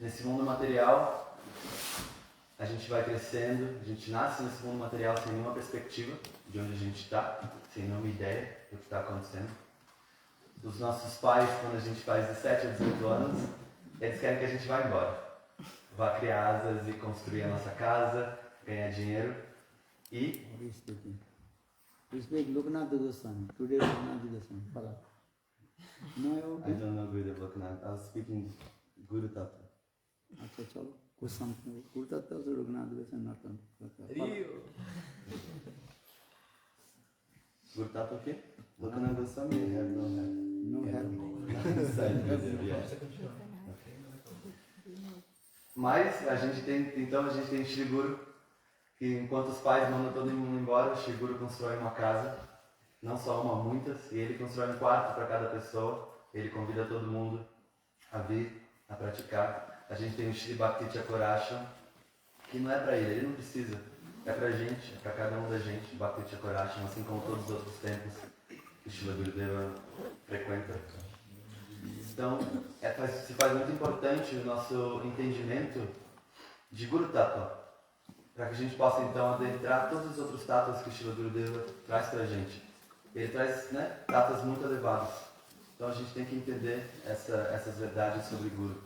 Nesse mundo material, a gente vai crescendo, a gente nasce nesse mundo material sem nenhuma perspectiva de onde a gente está, sem nenhuma ideia do que está acontecendo. Os nossos pais, quando a gente faz de 7 a 18 anos, eles querem que a gente vá embora. Vá criar asas e construir a nossa casa, ganhar dinheiro e... We speak Lokanath Goswami. Today Lokanath Goswami. Follow. No, okay. I don't know Guru Lokanath. I was speaking Guru Tattva. अच्छा चलो कुछ समझ Guru Tattva से Lokanath Goswami not on. Guru Tattva o quê? Lokanath Goswami have no hair. No hair. Side video, yeah. Mas a gente tem Shri Guru, que enquanto os pais mandam todo mundo embora, o Shri Guru constrói uma casa, não só uma, muitas, e ele constrói um quarto para cada pessoa, ele convida todo mundo a vir, a praticar. A gente tem o Shri Bhakti Chakorasham, que não é para ele não precisa, é para a gente, é para cada um da gente, Bhakti Chakorasham, assim como todos os outros templos que Srila Gurudeva frequenta. Então, se faz muito importante o nosso entendimento de Guru Tattva, para que a gente possa então adentrar todos os outros tattvas que o Srila Gurudeva traz para a gente. Ele traz tattvas muito elevados. Então a gente tem que entender essas verdades sobre Guru.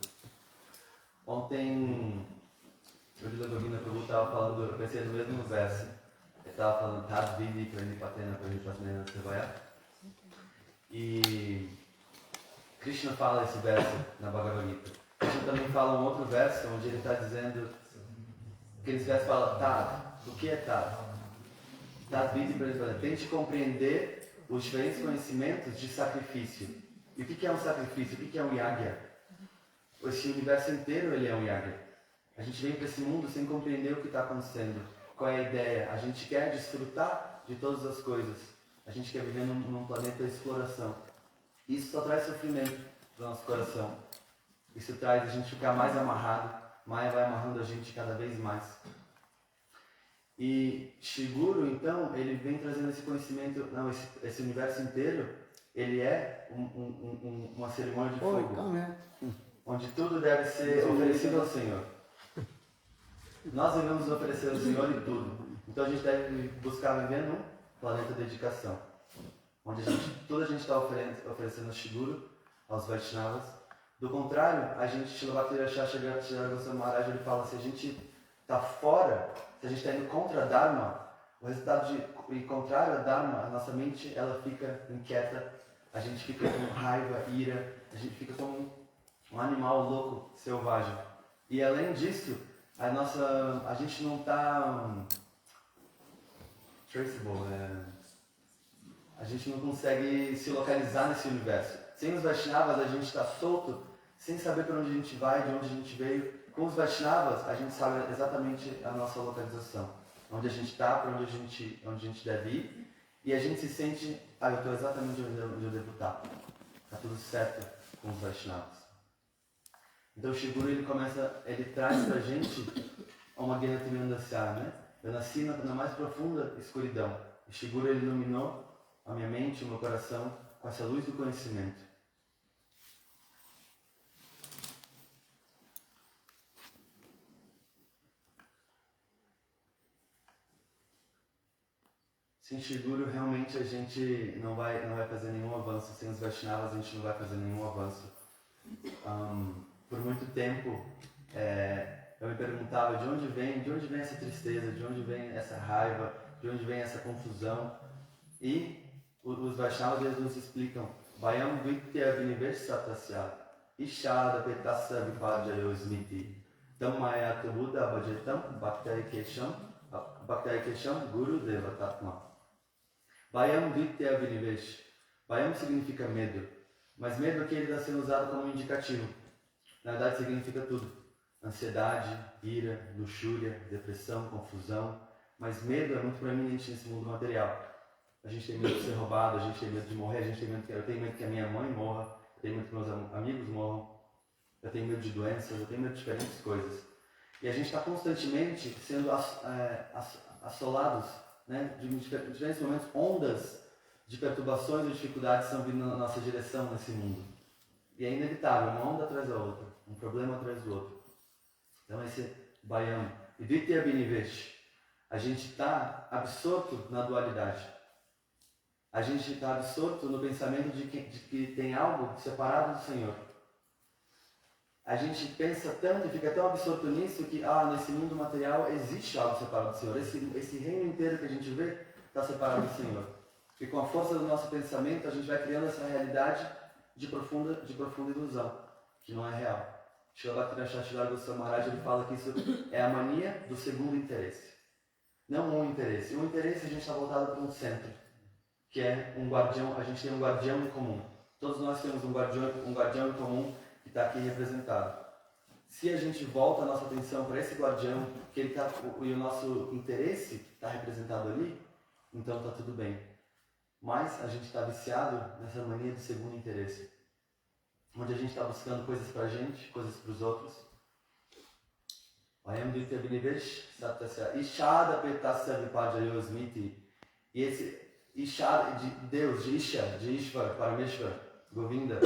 Ontem, o Srila Govinda Prabhu estava falando, eu pensei no mesmo verso. Ele estava falando Tad Vidi Pranipatena Pranipatena Sevaya. E Krishna fala esse verso na Bhagavad Gita. Krishna também fala um outro verso onde ele está dizendo, aquele verso fala Tad, o que é Tad? Tad Vidi Pranipatena. Tente compreender os diferentes conhecimentos de sacrifício. E o que é um sacrifício? O que é um yagya? Esse universo inteiro ele é um yagya. A gente vem para esse mundo sem compreender o que está acontecendo. Qual é a ideia? A gente quer desfrutar de todas as coisas. A gente quer viver num planeta de exploração. Isso só traz sofrimento para o nosso coração. Isso traz a gente ficar mais amarrado. Maya vai amarrando a gente cada vez mais. E Shri Guru, então, ele vem trazendo esse conhecimento, não, esse universo inteiro, ele é uma cerimônia de fogo, onde tudo deve ser oferecido ao Senhor. Nós devemos oferecer ao Senhor em tudo. Então a gente deve buscar viver num planeta de dedicação, onde tudo a gente está oferecendo ao Shri Guru, aos Vaishnavas. Do contrário, a gente, Srila Bhakti-Rasha Goswami Maharaj, ele fala, se a gente está fora, se a gente está indo contra a Dharma, o resultado de ir contrário a Dharma, a nossa mente ela fica inquieta, a gente fica com raiva, ira, a gente fica como um animal louco, selvagem. E além disso, a gente não está traceable, a gente não consegue se localizar nesse universo. Sem os Vaishnavas, a gente está solto, sem saber para onde a gente vai, de onde a gente veio. Com os Vaishnavas, a gente sabe exatamente a nossa localização, onde a gente está, para onde a gente deve ir, e a gente se sente, eu estou exatamente onde eu devo estar. Está tudo certo com os Vaishnavas. Então o Shri Guru, ele traz para a gente uma guerra tremenda, Eu nasci na mais profunda escuridão. O Shri Guru, ele iluminou a minha mente, o meu coração, com essa luz do conhecimento. Sem Shri Guru, realmente a gente não vai fazer nenhum avanço. Sem os Vaishnavas, a gente não vai fazer nenhum avanço. Por muito tempo, eu me perguntava de onde vem essa tristeza, de onde vem essa raiva, de onde vem essa confusão. E os Vaishnavas, eles nos explicam, Vayam Vitya Vinivesatasya Ishada Petasa Vipajayo Smiti Tam Mayata Buddha Bhajatam Bhaktai Kesham Guru Deva Tatma. Vayam Vitya Vinivesh. Vayam significa medo, mas medo aqui ele está sendo usado como indicativo. Na verdade significa tudo. Ansiedade, ira, luxúria, depressão, confusão. Mas medo é muito proeminente nesse mundo material. A gente tem medo de ser roubado, a gente tem medo de morrer, eu tenho medo que a minha mãe morra, eu tenho medo que meus amigos morram, eu tenho medo de doenças, eu tenho medo de diferentes coisas. E a gente está constantemente sendo assolados, de diferentes momentos, ondas de perturbações e dificuldades estão vindo na nossa direção nesse mundo. E é inevitável, uma onda atrás da outra, um problema atrás do outro. Então esse Bayam. E Ditya Binivesh. A gente está absorto na dualidade. A gente está absorto no pensamento de que tem algo separado do Senhor. A gente pensa tanto e fica tão absorto nisso que, nesse mundo material existe algo separado do Senhor. Esse reino inteiro que a gente vê está separado do Senhor. E com a força do nosso pensamento, a gente vai criando essa realidade de profunda ilusão, que não é real. Srila Bhaktivinoda Thakur Goswami Maharaj, ele fala que isso é a mania do segundo interesse. Não um interesse. Um interesse a gente está voltado para um centro, que é um guardião. A gente tem um guardião em comum. Todos nós temos um guardião em comum que está aqui representado. Se a gente volta a nossa atenção para esse guardião, que ele tá, e o nosso interesse está representado ali, então está tudo bem. Mas a gente está viciado nessa mania do segundo interesse, onde a gente está buscando coisas para a gente, coisas para os outros. Ishada petasya vipajayo smiti. E esse Ishada de Deus, de Isha, de Ishvar, Parameshwar, Govinda.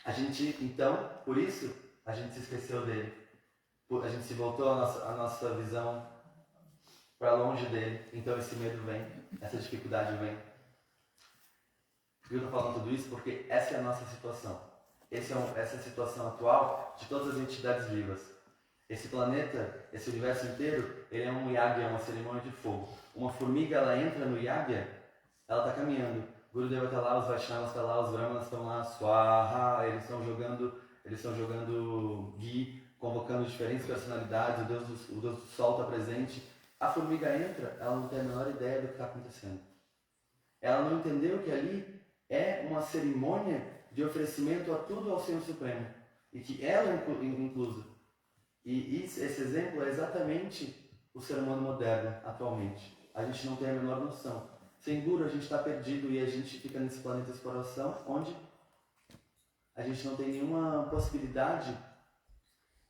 A gente, então, por isso, a gente se esqueceu dele. A gente se voltou a nossa visão para longe dele. Então esse medo vem, essa dificuldade vem. Por que eu estou falando tudo isso? Porque essa é a nossa situação. Essa é a situação atual de todas as entidades vivas. Esse planeta, esse universo inteiro, ele é um yagya, uma cerimônia de fogo. Uma formiga, ela entra no yagya, ela está caminhando. Gurudeva está lá, os Vaishnavas estão lá, os Brahmanas estão lá, Swaha, eles estão jogando ghee, convocando diferentes personalidades, o Deus do Sol está presente. A formiga entra, ela não tem a menor ideia do que está acontecendo. Ela não entendeu que ali é uma cerimônia de oferecimento a tudo ao Senhor Supremo. E que ela é inclusa. E esse exemplo é exatamente o ser humano moderno, atualmente. A gente não tem a menor noção. Sem Guru, a gente está perdido e a gente fica nesse planeta de exploração, onde a gente não tem nenhuma possibilidade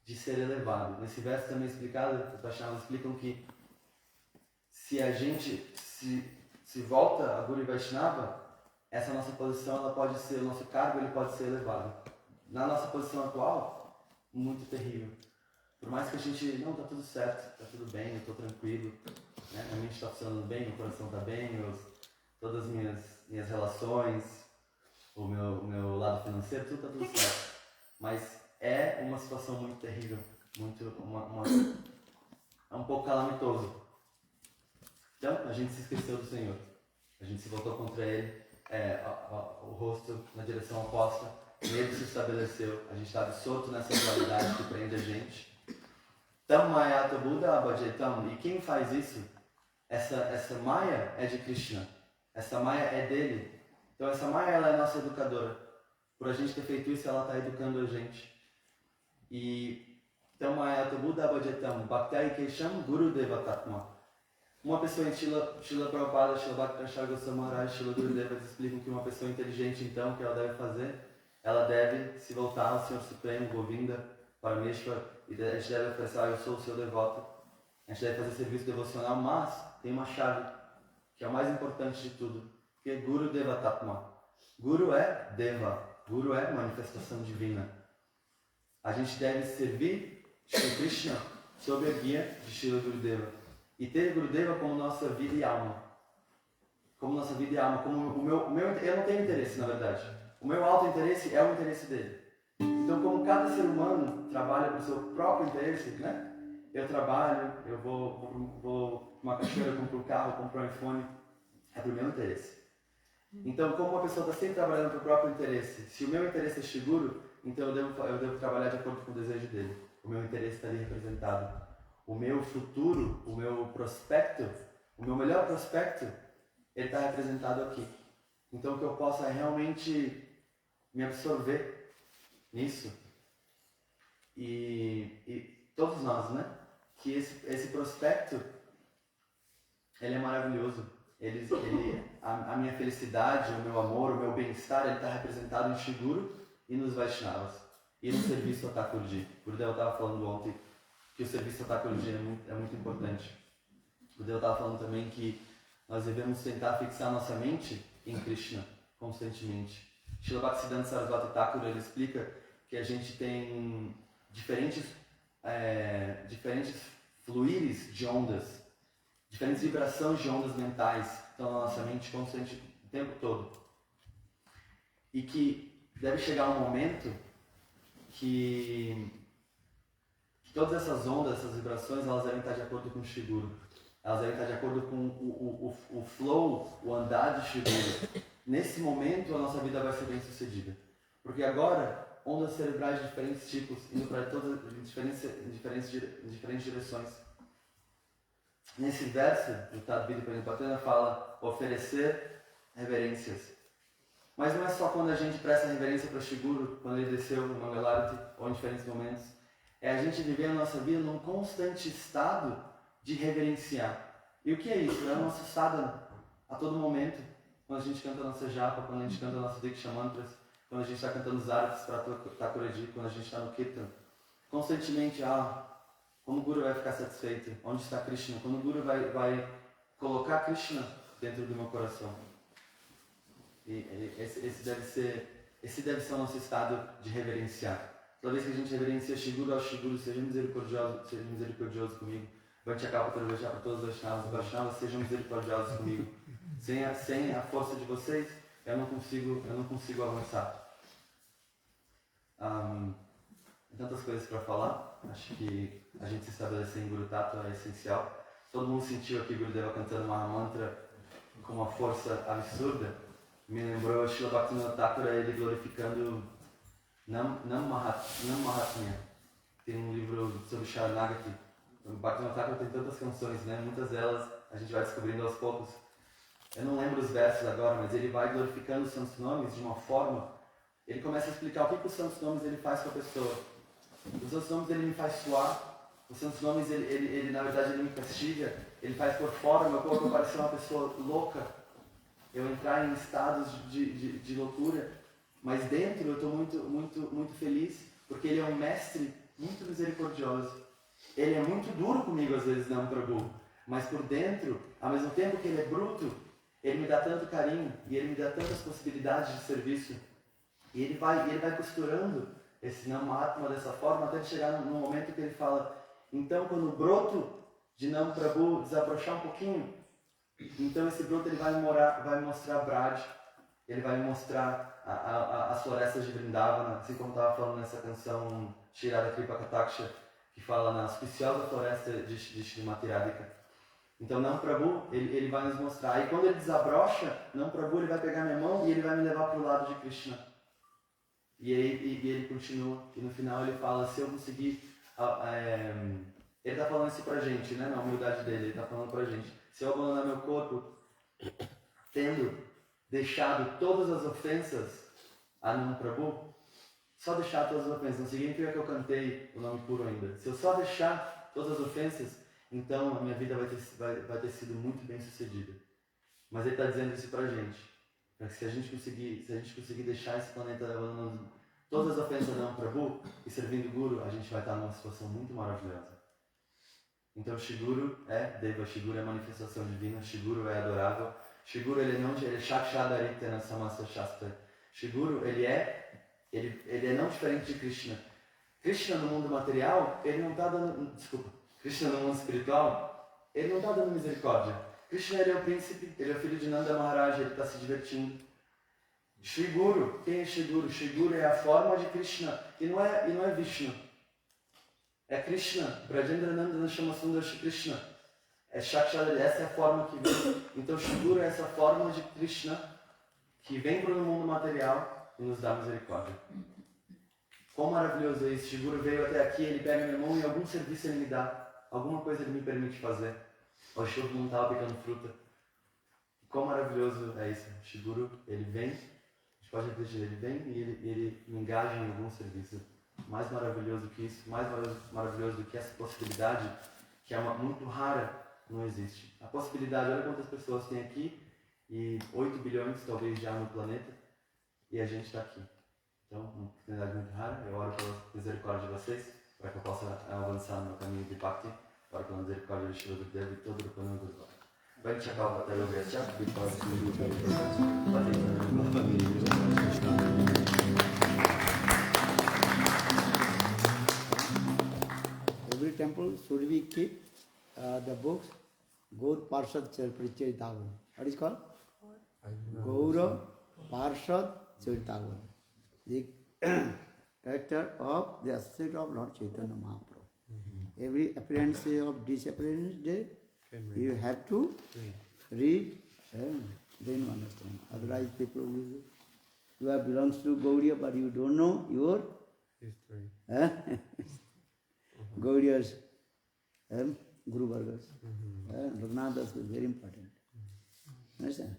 de ser elevado. Nesse verso também explicado, os Vaishnavas explicam que se a gente se volta a Guru e Vaishnava, essa nossa posição, ela pode ser, o nosso cargo ele pode ser elevado. Na nossa posição atual, muito terrível. Por mais que a gente, não, tá tudo certo, tá tudo bem, eu tô tranquilo, né? Minha mente está funcionando bem, meu coração tá bem, todas as minhas relações, o meu lado financeiro, tudo certo. Mas é uma situação muito terrível, é um pouco calamitoso. Então, a gente se esqueceu do Senhor, a gente se voltou contra Ele, o rosto na direção oposta, Ele se estabeleceu, a gente está absorto nessa dualidade que prende a gente. Tam Mayata Buddha Abhajetam. E quem faz isso? Essa Maya é de Krishna. Essa Maya é dele. Então essa Maya, ela é a nossa educadora. Por a gente ter feito isso, ela está educando a gente. E Tam Mayata Buddha Abhajetam. Bhaktai Kesham Guru Devatatma. Uma pessoa em Srila Prabhupada, Srila Bhaktivinoda Thakur Goswami Maharaj, Srila Gurudeva, eles explicam que uma pessoa inteligente, então, o que ela deve fazer? Ela deve se voltar ao Senhor Supremo, Govinda, Parameshwar, e a gente deve pensar, eu sou o seu devoto. A gente deve fazer serviço devocional, mas tem uma chave, que é o mais importante de tudo, que é Guru Devatatma. Guru é Deva, Guru é manifestação divina. A gente deve servir Shri Krishna sob a guia de Srila Gurudeva. E ter Gurudeva como nossa vida e alma. Como nossa vida e alma, como eu não tenho interesse, na verdade. O meu alto interesse é o interesse dele. Então, como cada ser humano trabalha para o seu próprio interesse, né? Eu trabalho, eu vou uma cachoeira, compro um carro, compro um iPhone, é para o meu interesse. Então, como uma pessoa está sempre trabalhando para o próprio interesse, se o meu interesse é seguro, então eu devo trabalhar de acordo com o desejo dele. O meu interesse está ali representado. O meu futuro, o meu prospecto, o meu melhor prospecto, ele está representado aqui. Então, que eu possa realmente me absorver nisso, e todos nós, né? Que esse prospecto, ele é maravilhoso. A minha felicidade, o meu amor, o meu bem-estar, ele está representado em Shri Guru e nos Vaishnavas. E no serviço a Thakurji. O Gurudeva estava falando ontem que o serviço a Thakurji é muito importante. O Gurudeva estava falando também que nós devemos tentar fixar nossa mente em Krishna constantemente. Srila Bhaktisiddhanta Sarasvati Thakur, ele explica que a gente tem diferentes diferentes fluires de ondas, diferentes vibrações de ondas mentais que estão na nossa mente constante o tempo todo. E que deve chegar um momento que todas essas ondas, essas vibrações, elas devem estar de acordo com o Shiguro. Elas devem estar de acordo com o flow, o andar de Shiguro. Nesse momento, a nossa vida vai ser bem sucedida. Porque agora, ondas cerebrais de diferentes tipos, indo para todas diferentes direções. Nesse verso, o Tadbida Pranipatana fala oferecer reverências. Mas não é só quando a gente presta reverência para Shiguro, quando ele desceu no Mangalarati, ou em diferentes momentos. É a gente viver a nossa vida num constante estado de reverenciar. E o que é isso? É o nosso sadhana, a todo momento. Quando a gente canta a nossa japa, quando a gente canta a nossa Diksha Mantras, quando a gente está cantando os artes para Thakurji, quando a gente está no Kirtan. Constantemente, como o Guru vai ficar satisfeito? Onde está Krishna? Quando o Guru vai colocar Krishna dentro do meu coração. E esse deve ser o nosso estado de reverenciar. Toda vez que a gente reverencia Shiguro ao Shiguro, seja misericordioso comigo. Vanchakapa Turveja para todos os Vaishnavas, sejam misericordiosos comigo. Sem a força de vocês, eu não consigo avançar. Tantas coisas para falar. Acho que a gente se estabelecer em Guru Tattva é essencial. Todo mundo sentiu aqui Gurudeva cantando Mahamantra com uma força absurda. Me lembrou Srila Bhaktivinoda Thakur, ele glorificando Nam Mahatmya. Tem um livro sobre Sharanagati. O Bhaktivinoda Thakur tem tantas canções, né? Muitas delas a gente vai descobrindo aos poucos. Eu não lembro os versos agora, mas ele vai glorificando os santos nomes de uma forma. Ele começa a explicar o que os santos nomes ele faz com a pessoa. Os santos nomes ele me faz suar. Os santos nomes ele na verdade ele me castiga. Ele faz por fora meu corpo parecer uma pessoa louca. Eu entrar em estados de loucura. Mas dentro eu estou muito feliz, porque ele é um mestre muito misericordioso. Ele é muito duro comigo às vezes, não, Prabhu. Mas por dentro, ao mesmo tempo que ele é bruto, ele me dá tanto carinho e ele me dá tantas possibilidades de serviço. E ele vai costurando esse Namahatma dessa forma até chegar no momento que ele fala: então quando o broto de Nam Prabhu desabrochar um pouquinho, então esse broto ele vai me mostrar Braj, ele vai me mostrar as florestas de Vrindavana, assim como estava falando nessa canção Shirada Kripa Kataksha, que fala na auspiciosa floresta de Srimati Radhika. Então Nam Prabhu, ele vai nos mostrar. Aí quando ele desabrocha, Nam Prabhu ele vai pegar minha mão e ele vai me levar para o lado de Krishna. E ele continua, e no final ele fala, se eu conseguir... ele está falando isso pra gente, né? Na humildade dele, ele está falando pra gente. Se eu abandonar meu corpo, tendo deixado todas as ofensas a Nam Prabhu, só deixar todas as ofensas, não significa que eu cantei o nome puro ainda. Se eu só deixar todas as ofensas, então a minha vida vai ter sido muito bem sucedida. Mas ele está dizendo isso pra gente. Para que se a gente conseguir deixar esse planeta abandonando todas as ofensas a Nam Prabhu e servindo o Guru, a gente vai estar numa situação muito maravilhosa. Então Shiguro é Deva, Shiguro é manifestação divina, Shiguro é adorável, Shiguro ele é Shakshadaritana Samasa Shastra. Shiguro ele é não diferente de Krishna. Krishna no mundo material, ele não está dando... Krishna no mundo espiritual, ele não está dando misericórdia. Krishna ele é o príncipe, ele é o filho de Nanda Maharaj, ele está se divertindo. Shiguro, quem é Shiguro? Shiguro é a forma de Krishna, e não é Vishnu. É Krishna, Brajendra Nandana chama Sundar Shri Krishna. É Shakshadari, essa é a forma que vem. Então Shiguro é essa forma de Krishna que vem para o mundo material e nos dá misericórdia. Quão maravilhoso é isso! Shiguro veio até aqui, ele pega minha mão e algum serviço ele me dá. Alguma coisa ele me permite fazer. O Shiguro não estava pegando fruta. Quão maravilhoso é isso! Shiguro, ele vem, a gente pode repetir, ele vem e ele me engaja em algum serviço. Mais maravilhoso que isso, mais maravilhoso do que essa possibilidade, que é muito rara, não existe. A possibilidade, olha quantas pessoas tem aqui, e 8 bilhões talvez já no planeta, e a gente está aqui. Então, uma oportunidade muito rara. Eu oro pela misericórdia de vocês, para que eu possa avançar no meu caminho de Bhakti. Oro pela misericórdia de Shri Gurudeva e todo o plano do Guru. Vai te acabar até o Guru, já, temple should we keep the books Gaur Parshad Charitaguru. What is called? Gaura Parshad Charitaguru. The character of the associate of Lord Chaitanya Mahaprabhu. Every appearance day of disappearance day, you have to read, then you understand. Otherwise, people will. You are belongs to Gaudiya, but you don't know your history. Gaudiya's Guru Vargas. Raghunathas is very important. Understand?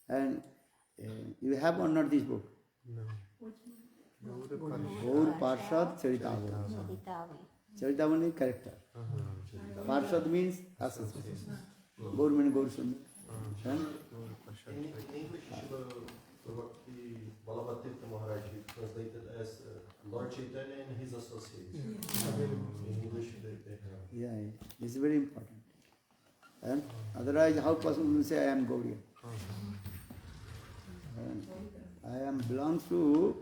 And you have or not this book? No. Gaur Parshad Charitaguru. Charitaguru is character. Parshad means association. Gaur means Gaur Sundar. In English, Balabhatirtha Maharaj translated as Lord Chaitanya and his associates. In English, they have. Yeah, this is very important. And otherwise, how possible to say I am Gaudiya? I am belongs to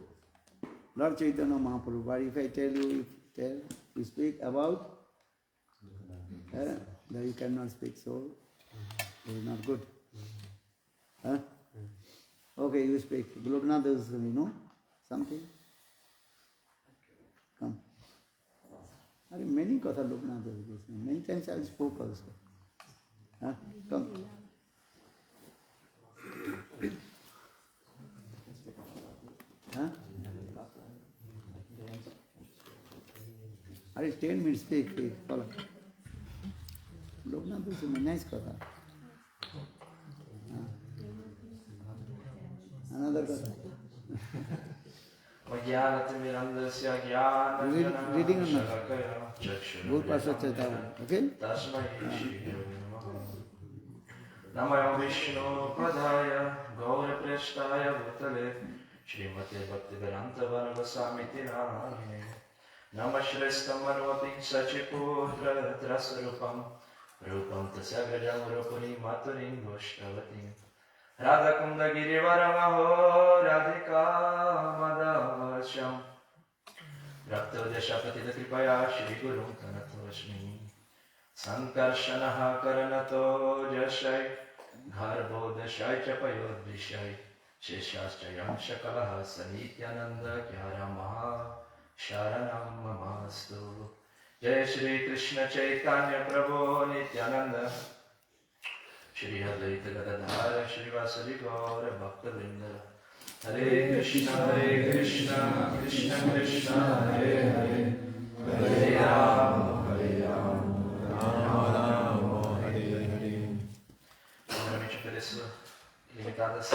Lord Chaitanya Mahaprabhu. But if I tell you, you speak about, then you cannot speak. So it is not good. Okay, you speak. Loknath is, something? Come. Many katha Loknath is. Many times I spoke also. Come. Are 10 minutes speak, follow. Loknath is a nice katha. Another katha. Reading or not? Gaur Parshad Chaitaguru. Okay? Namo Vishnu Padaya Gaura Preshtaya Bhutale Srimate Bhaktivedanta Vanavasamiti Namane Nama Shrestam Manvapi Sachiputra Trasarupam Rupam Tasagadam Rupani Maturim Goshtavati Radha Kunda Girivaramaho Radhika Madavasham Rapto Deshapatita Kripaya Shri Guru Tanatosmi Sankarshanaha Karanato Jashai Gharbo Dashai Chapayo Dishai Sheshashchayam Shakalaha Sanityananda Kyaramaha Sharanam Mamastu Jai Shri Krishna Chaitanya Prabhu Nityananda Shri Advaita Gadadhara Shri Vasari Gaura Bhakta-vrinda Hare Krishna Krishna Krishna Hare Hare Hare Rama Hare Rama Primeiramente ofereço ilimitadas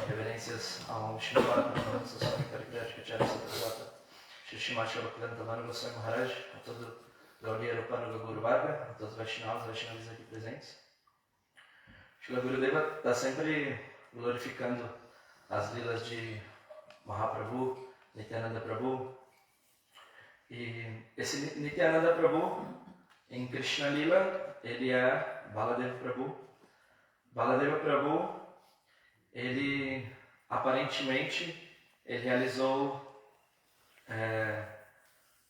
reverências ao Srila Prabhupada, Swami Parikrática Acharya Sattva Shri Srimati Bhaktivedanta Goswami Maharaj, a todo Gaudiya Rupanuga Guru Varga, a todos os Vaishnavas aqui presentes. Shri Gurudeva está sempre glorificando as lilas de Mahaprabhu, Nityananda Prabhu. E esse Nityananda Prabhu, em Krishna Lila, ele é Baladeva Prabhu. Baladeva Prabhu, ele aparentemente ele realizou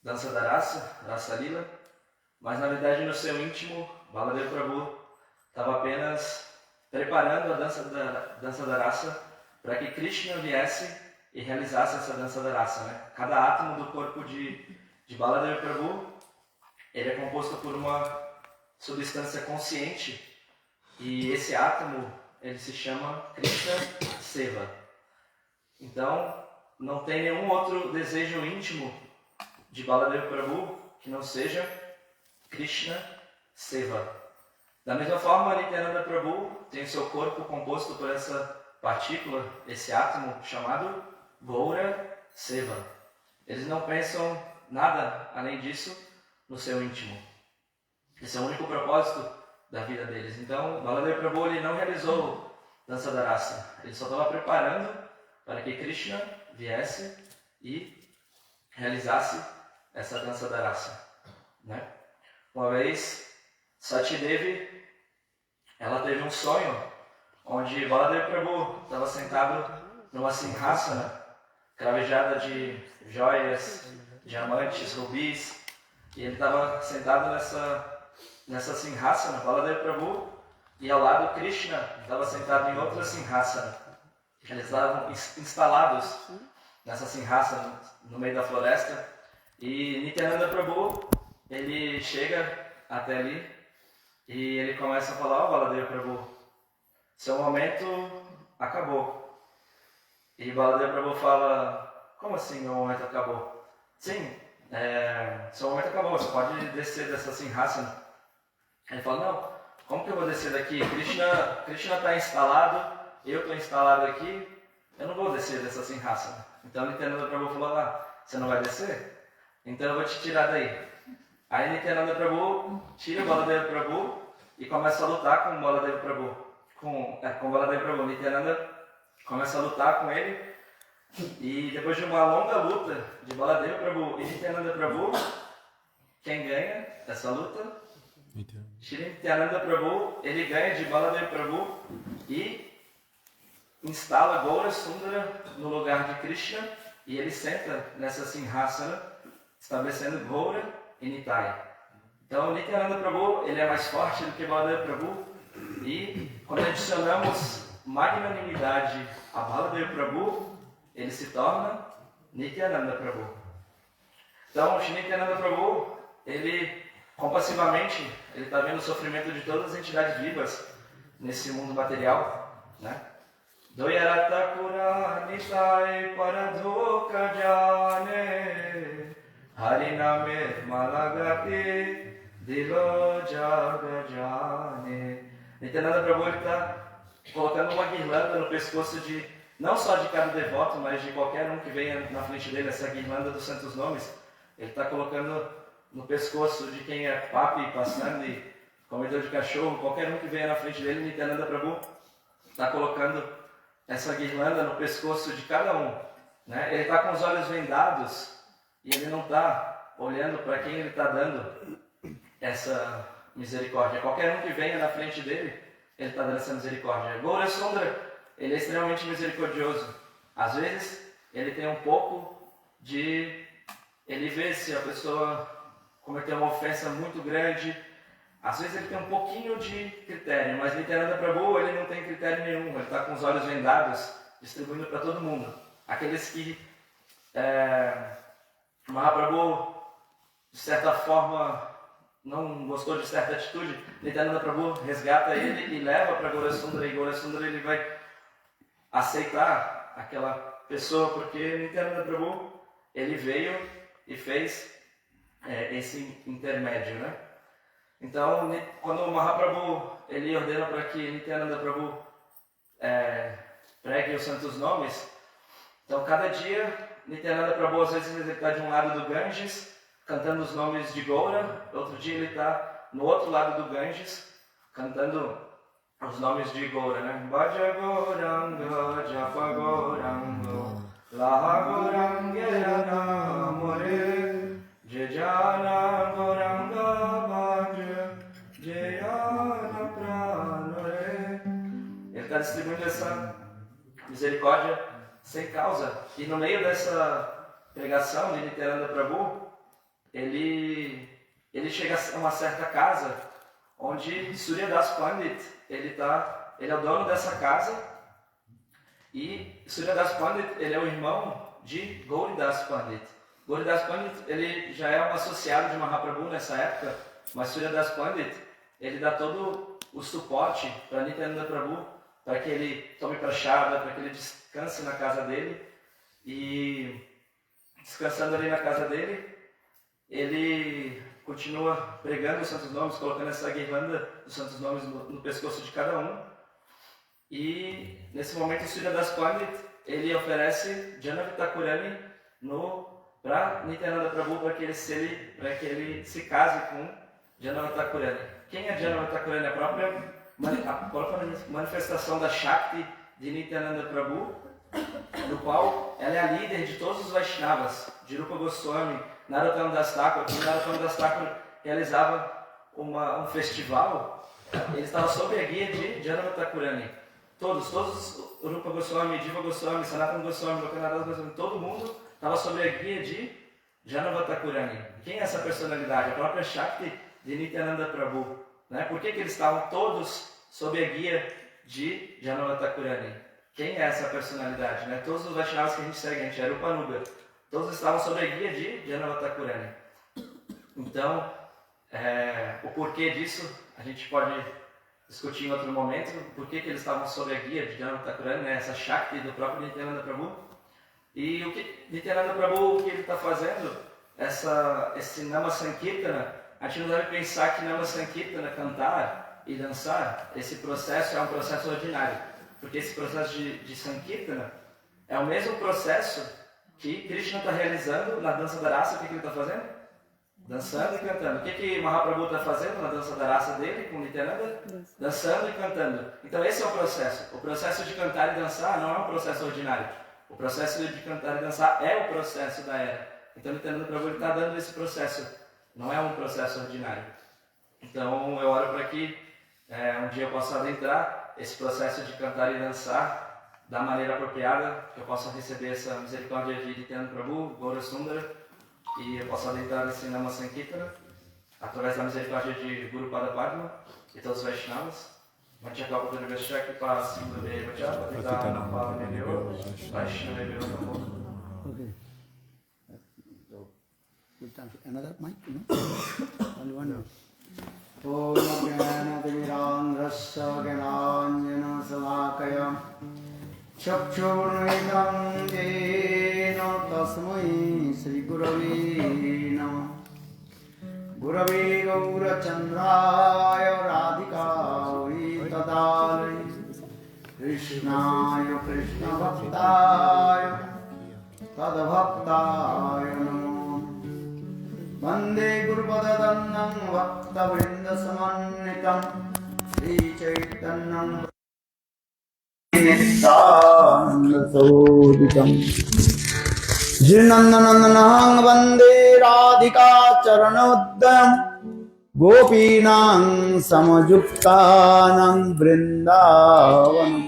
dança da Rasa Lila, mas na verdade no seu íntimo, Baladeva Prabhu estava apenas preparando a dança da Rasa para que Krishna viesse e realizasse essa dança da Rasa, né? Cada átomo do corpo de Baladeva Prabhu, ele é composto por uma substância consciente e esse átomo, ele se chama Krishna Seva. Então, não tem nenhum outro desejo íntimo de Baladeva Prabhu que não seja Krishna Seva. Da mesma forma, Nityananda Prabhu tem o seu corpo composto por essa partícula, esse átomo chamado Gaura Seva. Eles não pensam nada além disso no seu íntimo. Esse é o único propósito da vida deles. Então, Baladeva Prabhu ele não realizou dança da Rasa. Ele só estava preparando para que Krishna viesse e realizasse essa dança da Rasa, né? Uma vez, Sati Devi, ela teve um sonho onde Baladeva Prabhu estava sentado numa sinhasana, cravejada de joias, diamantes, rubis, e ele estava sentado nessa Singhasana, Baladeva Prabhu, e ao lado Krishna estava sentado em outra Singhasana. Eles estavam instalados nessa Singhasana no meio da floresta, e Nityananda Prabhu, ele chega até ali e ele começa a falar: ó, Baladeva Prabhu, seu momento acabou. E Baladeva Prabhu fala: como assim meu momento acabou? Sim, seu momento acabou, você pode descer dessa Singhasana. Ele fala: não, como que eu vou descer daqui? Krishna está instalado, eu estou instalado aqui, eu não vou descer dessa Singhasana. Então Nityananda Prabhu falou lá: você não vai descer? Então eu vou te tirar daí. Aí Nityananda Prabhu tira Baladeva Prabhu e começa a lutar com Baladeva Prabhu. Com Baladeva Prabhu. Nityananda começa a lutar com ele. E depois de uma longa luta de Baladeva Prabhu e Nityananda Prabhu, quem ganha essa luta? Shri Nityananda Prabhu, ele ganha de Baladeva Prabhu e instala Gaura Sundara no lugar de Krishna, e ele senta nessa Singhasana, estabelecendo Gaura e Nitai. Então Nityananda Prabhu, ele é mais forte do que Baladeva Prabhu, e quando adicionamos magnanimidade a Baladeva Prabhu, ele se torna Nityananda Prabhu. Então Shri Nityananda Prabhu, ele compassivamente, ele está vendo o sofrimento de todas as entidades vivas nesse mundo material, né? Doyarata kura nitai paradhoka jane hariname malagati dilo jaga jane. Nityananda Prabhu está colocando uma guirlanda no pescoço de, não só de cada devoto, mas de qualquer um que venha na frente dele, essa guirlanda dos santos nomes. Ele está colocando no pescoço de quem é papi, passandi, comedor de cachorro, qualquer um que venha na frente dele. Nityananda Prabhu está colocando essa guirlanda no pescoço de cada um, né? Ele está com os olhos vendados e ele não está olhando para quem ele está dando essa misericórdia. Qualquer um que venha na frente dele, ele está dando essa misericórdia. Gaura Sundara, ele é extremamente misericordioso. Às vezes, ele tem um pouco de... Ele vê se a pessoa cometeu uma ofensa muito grande. Às vezes ele tem um pouquinho de critério, mas Nityananda Prabhu, ele não tem critério nenhum. Ele está com os olhos vendados, distribuindo para todo mundo. Aqueles que Mahaprabhu, de certa forma, não gostou de certa atitude, Nityananda Prabhu resgata ele e leva para Gaura Sundara, e Gaura Sundara ele vai aceitar aquela pessoa, porque Nityananda Prabhu, ele veio e fez esse intermédio, né? Então, quando o Mahaprabhu ele ordena para que Nityananda Prabhu pregue os santos nomes, então cada dia Nityananda Prabhu às vezes ele está de um lado do Ganges cantando os nomes de Gaura, outro dia ele está no outro lado do Ganges cantando os nomes de Gaura, né? Bhaja Gauranga, Japa Gauranga, Laha Gaurangera Namore, Jejana Gauranga Bhaja, Jeyana Pranore. Ele está distribuindo essa misericórdia sem causa. E no meio dessa pregação de Nityananda Prabhu, ele chega a uma certa casa onde Suryadas Pandit, ele é o dono dessa casa, e Suryadas Pandit, ele é o irmão de Gauridas Pandit. Gauridas Pandit, ele já é um associado de Mahaprabhu nessa época, mas Suryadas Pandit, ele dá todo o suporte para Nityananda Prabhu, para que ele tome prashada, para que ele descanse na casa dele, e descansando ali na casa dele, ele continua pregando os santos nomes, colocando essa guirlanda dos santos nomes no pescoço de cada um. E nesse momento, Suryadas Pandit, ele oferece Janavitakurani para Nityananda Prabhu, para que ele se case com Janavitakurani. Quem é Janavitakurani? A própria manifestação da Shakti de Nityananda Prabhu, no qual ela é a líder de todos os Vaishnavas, de Rupa Goswami, Narottam Das Thakur. Quando Narottam Das Thakur realizava um festival, ele estava sob a guia de Janavitakurani. Todos, Rupa Goswami, Diva Goswami, Sanatana Goswami, Lokanarada Goswami, todo mundo estava sob a guia de Janava Thakurani. Quem é essa personalidade? A própria Shakti de Nityananda Prabhu. Né? Por que eles estavam todos sob a guia de Janava Thakurani? Quem é essa personalidade? Né? Todos os Vaishnavas que a gente segue, a gente era o Panuga, todos estavam sob a guia de Janava Thakurani. Então, o porquê disso, a gente pode discutir em outro momento, por que eles estavam sob a guia de Janava Thakurani, né? Essa Shakti do próprio Nityananda Prabhu. E o que Nityananda Prabhu, o que ele está fazendo, esse Nama Sankirtana, a gente não deve pensar que Nama Sankirtana, cantar e dançar, esse processo é um processo ordinário. Porque esse processo de Sankirtana é o mesmo processo que Krishna está realizando na dança da raça. O que ele está fazendo? Dançando e cantando. O que Mahaprabhu está fazendo na dança da raça dele com Nityananda? Dançando e cantando. Então esse é o processo. O processo de cantar e dançar não é um processo ordinário. O processo de cantar e dançar é o processo da era. Então Nityananda Prabhu está dando esse processo. Não é um processo ordinário. Então eu oro para que um dia eu possa adentrar esse processo de cantar e dançar da maneira apropriada, que eu possa receber essa misericórdia de Nityananda Prabhu, Gaura Sundara, e eu possa adentrar nesse Nama Sankirtana através da misericórdia de Guru Pada Padma e todos os Vaishnavas. Manchakapa Purvashaki Pasi Bhave Vacha Patitana Pavanebhyo Vaishnavebhyo Namo. Okay. Another mic, no? Only one minute. Om Jnanatimirandhasya Jnananjana Salakaya Chakshurmidam Jena Tasmai Sri Gurave Namah. Gurave Gaurachandraya Radhikaya Tadalai Krishnaya Krishna Bhaktaya Tadbhaktaya Namo. Vande Guru Padadannam Bhakta Vrinda Samanitam Sri Chaitanyam Nityanandasoditam Jirnandanandanang Vande Radhika Charanodayam Gopinang Samajuktanang Vrindavanam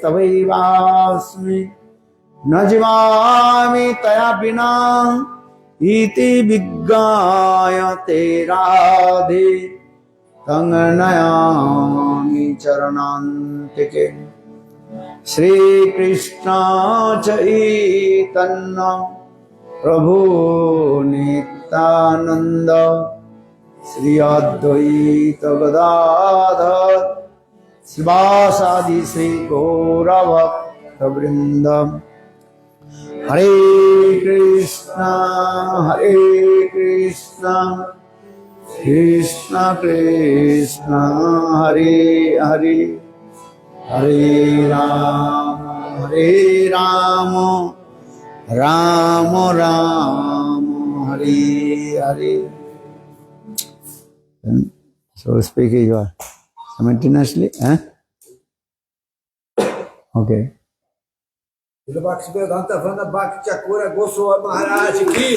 Tavaivasmi न जीवामि तया बिना इति विज्ञाय ते राधे तं नयामि चरणान्तिके श्री कृष्ण चैतन्य प्रभु Nityanand Shri Advaita Gadadhar शिवासादि Shri गौरभक्तवृंद Hare Krishna, Krishna Krishna, Hare Hare, Hare Rama, Rama Rama, Hare Hare. So speak you are simultaneously, Okay. Bhakti Vedanta Vana Bhakti Chakura Goswami Maharaj ki.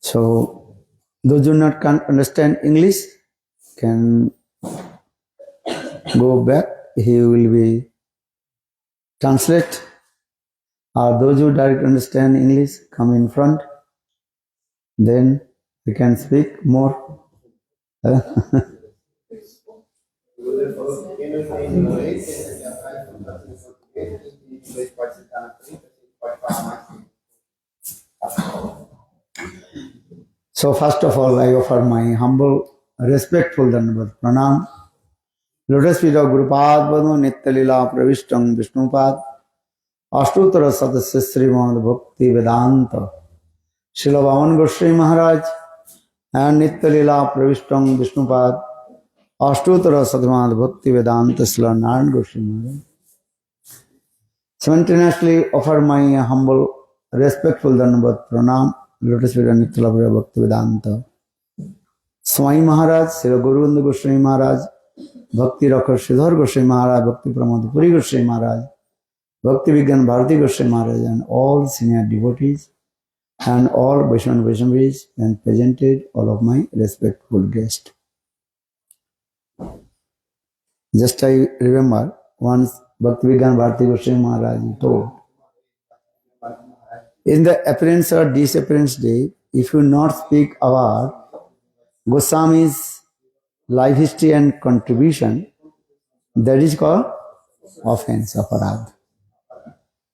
So, those who not can understand English can go back. He will be translate. Or those who direct understand English come in front. Then we can speak more. So first of all, I offer my humble, respectful Dandavat Pranam. Lotus feet of Gurupad Bhanu Nitya-lila Pravishtam Vishnupad Ashtuttara Sadasya Srimad Bhakti Vedanta Srila Vaman Goswami Maharaj and Nitya-lila Pravishtam Vishnupad Ashtuttara Sadhamad Bhakti Vedanta Srila Narayan Goswami Maharaj. Simultaneously offer my humble, respectful Dandavat Pranam. Lotus feet of Nitya-lila Bhakti Vedanta Swami Maharaj, Srila Guruvanda Goswami Maharaj, Bhakti Rakhar Sridhar Goswami Maharaj, Bhakti Pramod Puri Goswami Maharaj, Bhakti Vigyan Bharati Goswami Maharaj, and all senior devotees and all Vaishnavis and presented all of my respectful guests. Just I remember once Bhaktivinoda Bharati Goswami Maharaj told, in the appearance or disappearance day, if you not speak about Goswami's life history and contribution, that is called offense, aparadh.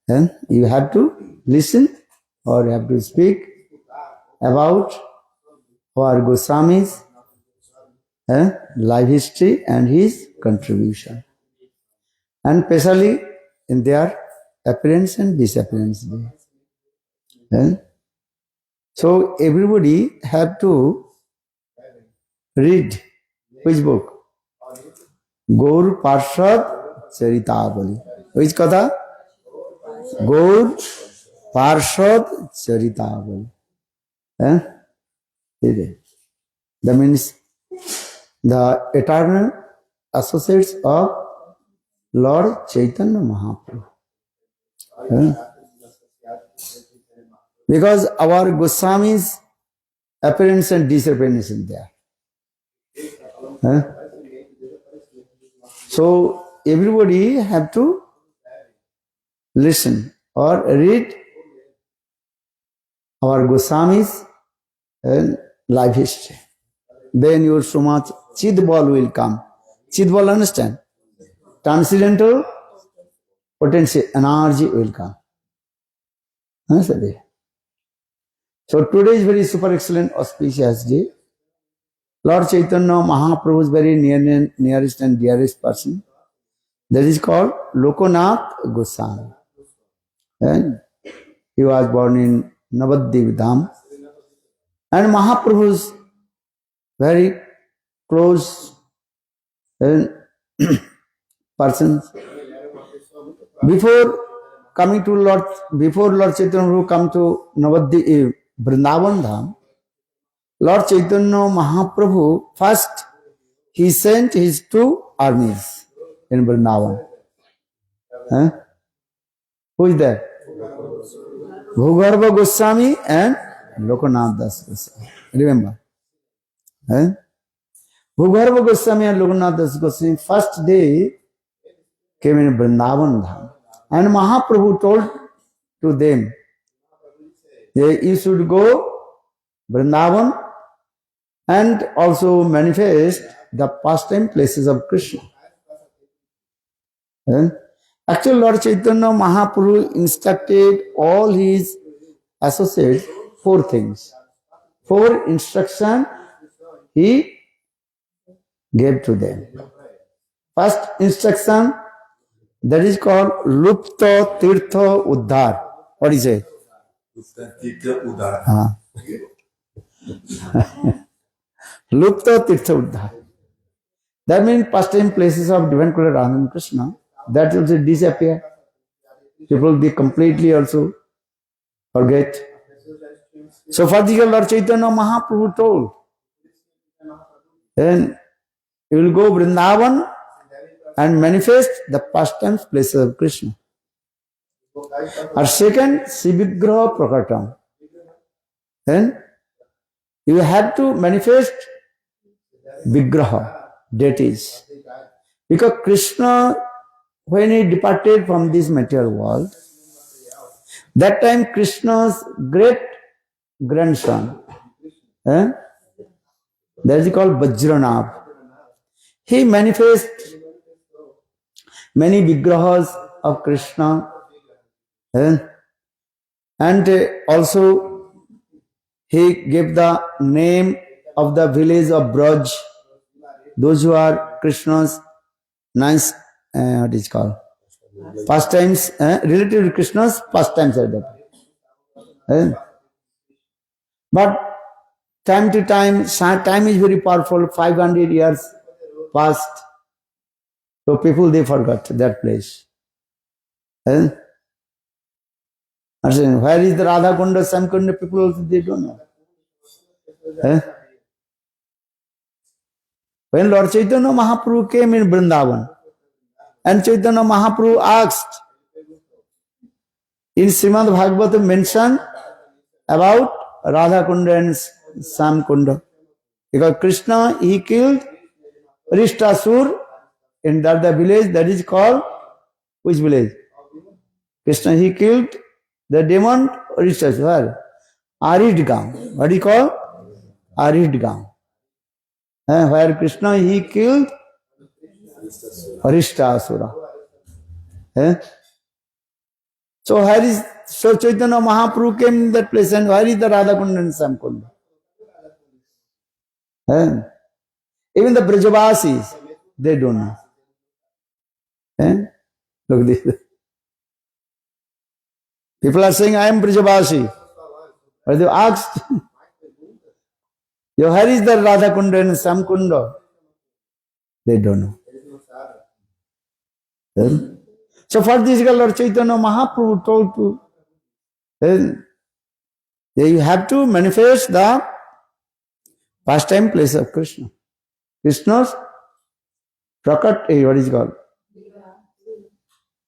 Then you have to listen or you have to speak about our Goswami's life history and his contribution. And especially in their appearance and disappearance day. So everybody have to read which book? Gaur Parshad Charitavali. Which katha? Gaur Parshad Charitavali. That means the eternal associates of Lord Chaitanya Mahaprabhu. Because our Goswami's appearance and disappearance is there. So everybody have to listen or read our Goswami's life history. Then your so much Chidbal will come. Chidbal, understand? Transcendental potential energy will come. So today is very super excellent auspicious day. Lord Chaitanya Mahaprabhu is very nearest and dearest person. That is called Lokanath Goswami. And he was born in Navadvip Dham. And Mahaprabhu's very close persons. Before Lord Chaitanya come to Navadvip Vrindavan Dham, Lord Chaitanya Mahaprabhu first he sent his two armies in Vrindavan. Who is there? Bhugarbha Goswami and Lokanath Das Goswami. Remember? Bhugarbha Goswami and Lokanath Das Goswami first day came in Vrindavan Dham. And Mahaprabhu told to them, you should go Vrindavan and also manifest the pastime places of Krishna. Actually, Lord Chaitanya Mahaprabhu instructed all his associates 4 things. 4 instructions he gave to them. First instruction, that is called Lupta Tirtha Uddhar. What is it? Lupta Tirtha Uddhar. That means pastime places of divine Lord Radha and Krishna, that also disappear. People, they completely also forget. So particularly Lord Chaitanya Mahaprabhu told, then you will go Vrindavan and manifest the pastimes places of Krishna. Our second, Sivigraha Prakatam. Then you have to manifest Vigraha, deities. Because Krishna, when he departed from this material world, that time Krishna's great grandson, that is called Vajranath, he manifests many Vigrahas of Krishna, and also he gave the name of the village of Braj, those who are Krishna's nice, what is called, pastimes, related to Krishna's pastimes are that. But time to time, time is very powerful, 500 years passed, so people, they forgot that place. Where is the Radha Kunda, Sam Kunda, people also, they don't know. When Lord Chaitanya Mahaprabhu came in Vrindavan, and Chaitanya Mahaprabhu asked, in Srimad Bhagavatam mentioned about Radha Kunda and Sam Kunda. Because Krishna, he killed Rishtasur in that the village that is called, which village? Krishna, he killed the demon Arishtas. Where? Aridgam. What do you call? Aridgam. Where Krishna, he killed Arishtasura. So where is, so Chaitanya Mahaprabhu came in that place, and where is the Radha Kunda and Sam Kunda? Even the Brajavasis, they don't know. Look this. People are saying, I am Brajavasi. But they asked, where is the Radha Kunda and Sam Kunda? They don't know. So for this, Lord Chaitanya Mahaprabhu told to, you have to manifest the pastime place of Krishna. Krishna's prakat, what is it called?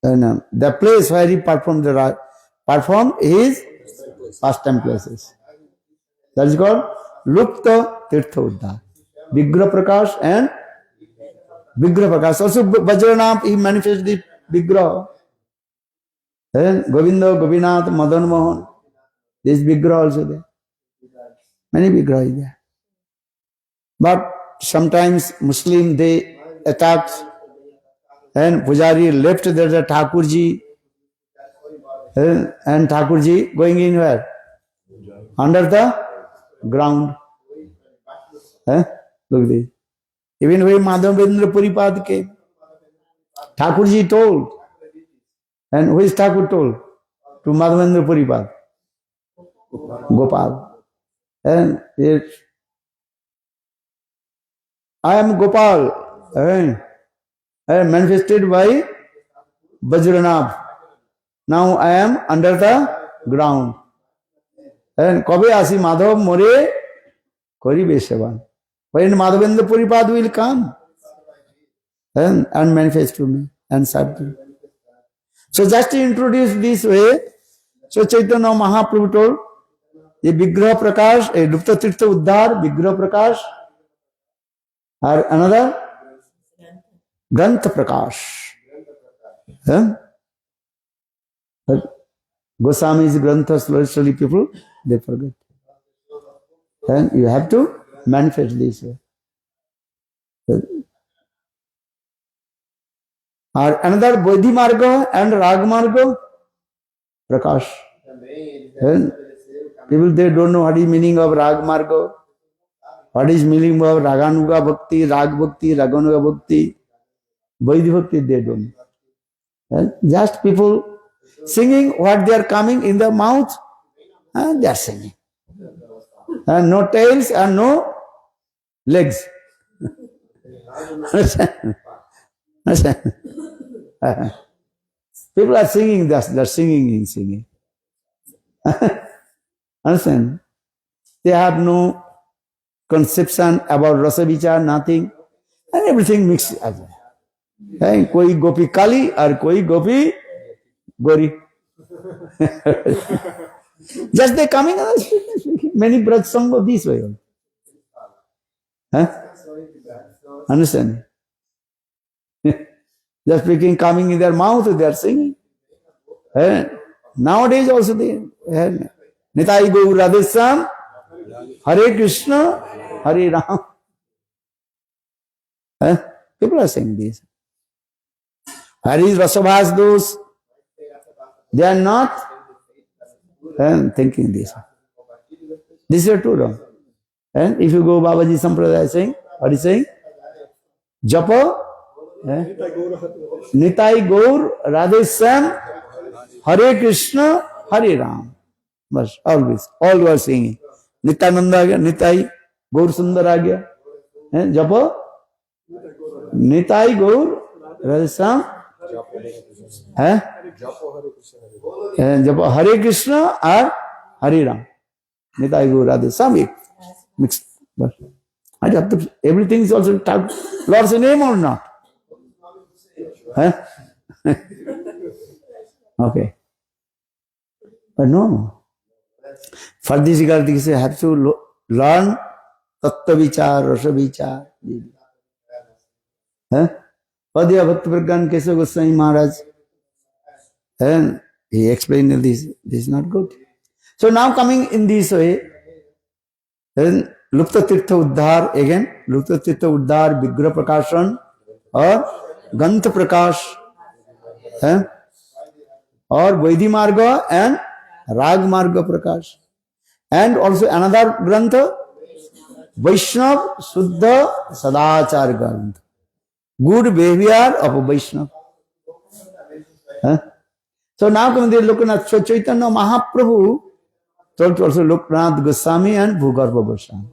The place where he performed his pastime places. That is called Lupta Tirtha Uddhar. Vigraha Prakash and Vigraha Prakash. Also Vajranam, he manifested the Vigraha. Govinda, Gopinath, Madan Mohan. This Vigraha also there. Many Vigraha is there. But sometimes Muslim, they attacked, and Pujari left there the Thakurji, and Thakurji going in where? Under the ground. Look this. Even when Madhavendra Puripad came, Thakurji told, and who is Thakur told? To Madhavendra Puripad. Gopal. And I am Gopal, manifested by Vajranath. Now I am under the ground. And Kobe Asi Madhav More Kori Besavan. When Madhavendra Puripad will come and manifest to me and serve me. So just to introduce this way, so Chaitanya Mahaprabhu told, the Vigraha Prakash, a Lupta Tirtha Uddhar, Vigraha Prakash, or another Grantha Prakash. Goswami's Granthas, slowly people, they forget. And you have to manifest this way. Or another Bodhi Marga and Rag Marga, Prakash. And people, they don't know what is meaning of Rag Marga, what is meaning of Raganuga Bhakti, Rag Bhakti, Raganuga Bhakti, Vaidhi Bhakti, they don't know. And just people singing what they are coming in the mouth, and they are singing. And no tails and no legs. Understand? Understand? People are singing, they're singing and singing. Understand? They have no conception about rasa vichar, nothing, and everything mixed. Koi gopi kali or koi gopi gori. Just they coming and speaking. Many braj song of this way. Understand? Just speaking, coming in their mouth, they are singing. Nowadays also they Nitai Gaur Radhesam, Hare Krishna, Hare Ram. People are saying this. Where is Rasabhas those? They are not thinking this. This is true wrong. And if you go Babaji Sampradaya saying, what is saying? Japa, Nitai Gaur Radhesam, Hare Krishna, Hare Ram. But always, all were singing. Nityananda aa gaya, Nitai Gaur Sundar aa gaya. Japa, Nitai Gaur Radhesam, Japa Hare Krishna or Hare Ram. Nitai Gaur Radhesam, mixed. But I have to, everything is also talked Lord's name or not? Okay. But no. For this, you have to learn Tattva Vichar, Rasa Vichar. Padya Bhakti Pragyan Kesava Goswami Maharaj. And he explained this is not good. So now coming in this way, then Lupta Tirtha Uddhar again, Lupta Tirtha Uddhar, Vigraha Prakashan or Gantha Prakash, or Vaidhi Marga and Rag Marga Prakash. And also another Grantha, Vaishnav Suddha Sadachar Grantha. Good behavior of a Vaishnav. So now coming there, looking at Chaitanya Mahaprabhu, told also Loknath Goswami and Bhugarva Goswami.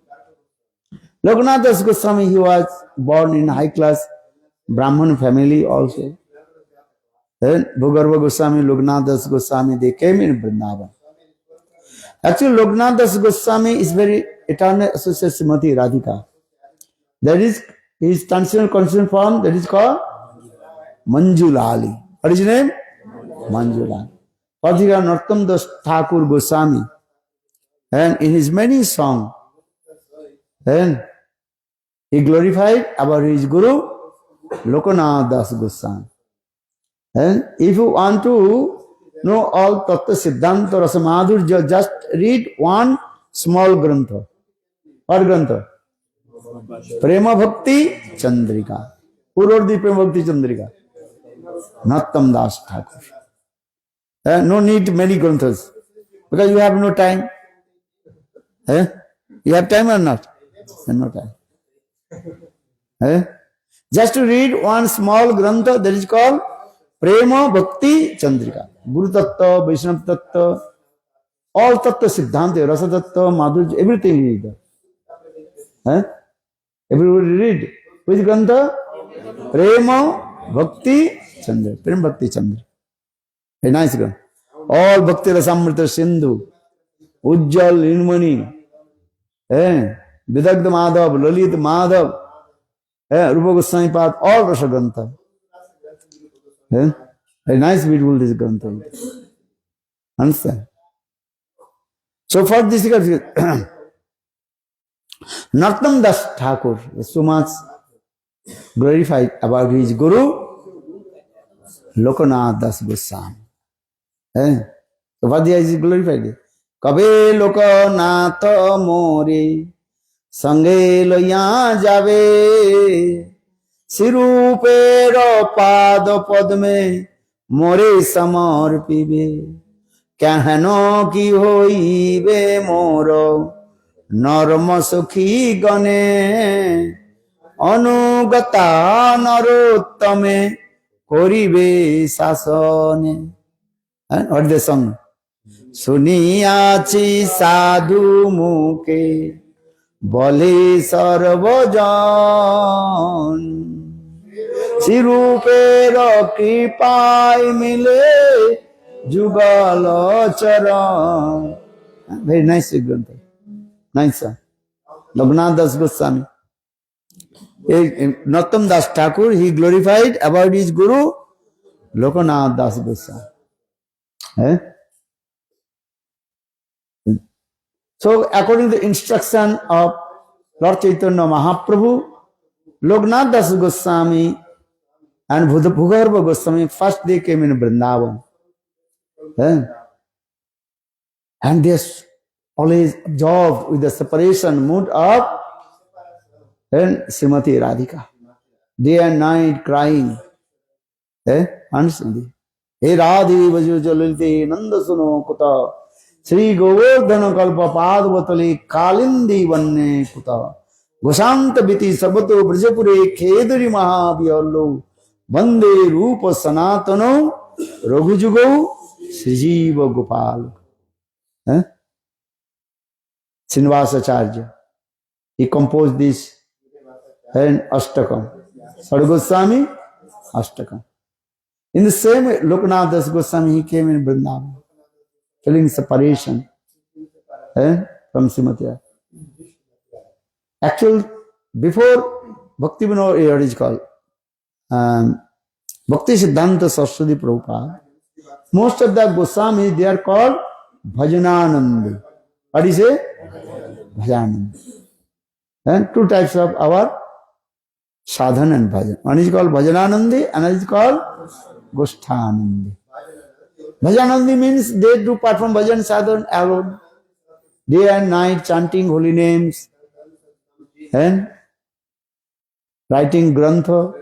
Loknath Das Goswami, he was born in high class Brahman family also. Then Bhugarva Goswami, Loknath Das Goswami, they came in Vrindavan. Actually, Loknath Das Goswami is very eternal associate Srimati Radhika. That is his traditional constant form, that is called Manjulali. What is his name? Manjulali. Particular Narottam Das Thakur Goswami. And in his many songs, then he glorified about his Guru, Loknath Das Goswami. And if you want to know all Tattva Siddhanta Rasa Madhurya, just read one small grantha. What grantha? Prema Bhakti Chandrika. Who wrote the Prema Bhakti Chandrika? Narottam Das Thakur. No need many granthas, because you have no time. You have time or not? No time. Just to read one small grantha, that is called Prema Bhakti Chandrika. Guru Tattva, Vaishnava Tattva, all Tattva Siddhanta, Rasa Tattva, Madhurya, everything is there. Everybody read. Which grantha? Prema Bhakti Chandra. Prema Bhakti Chandra. A nice grantha. All Bhakti Rasamrita Sindhu, Ujjal, Inmani, Vidagdha Madhav, Lalit Madhav, Rupa Goswami Path, all Rasa grantha. A nice beautiful this grantha. Understand? So for this Narottam Das Thakur is so much glorified about his Guru, Loknath Das Goswami. So what is glorified? Kabe Loknath More Sange Loya Jave Sirupero Pad Padme More Samar Pibe Kahano Ki Hoibe Moro Narma Sukhi Gane Anugata Narottame Koribe Sasone. And what is the song? Suniyachi sadhu muke bole sarvajan Sirupera kripai mile jugala charan. Very nice grantha. Nice song. Loknath Das Goswami. Narottam Das Thakur, he glorified about his Guru, Loknath Das Goswami. So, according to the instruction of Lord Chaitanya Mahaprabhu, Loknath Das Goswami and Bhugarva Goswami, first they came in Vrindavan. And they always absorbed with the separation mood of Srimati Radhika. Day and night crying. Understand? He Radhi Vajo Jalilite Nanda Suno Kuta Sri Govardhana Kalpa Padvatali Kalindi Vanne Kuta Gosanta Biti Sabato Brajapure Kedari Mahabhyallo Vande Rupa Sanatano Raghujugo Srijiva Gopal. Srinivasacharya, he composed this and Ashtakam. Sargoswami, Ashtakam. In the same way, Loknath Das Goswami, he came in Vrindavan, feeling separation from Srimati. Actually, before Bhakti Vinod, what is called Bhakti Siddhanta Saraswati Prabhupada, most of the Goswami, they are called Bhajanananda. What is it? Bhajananda. And two types of our sadhana and bhajan. One is called Bhajananandi, another is called Gosthanandi. Bhajananandi means they do perform bhajan sadhana alone, day and night chanting holy names and writing grantha.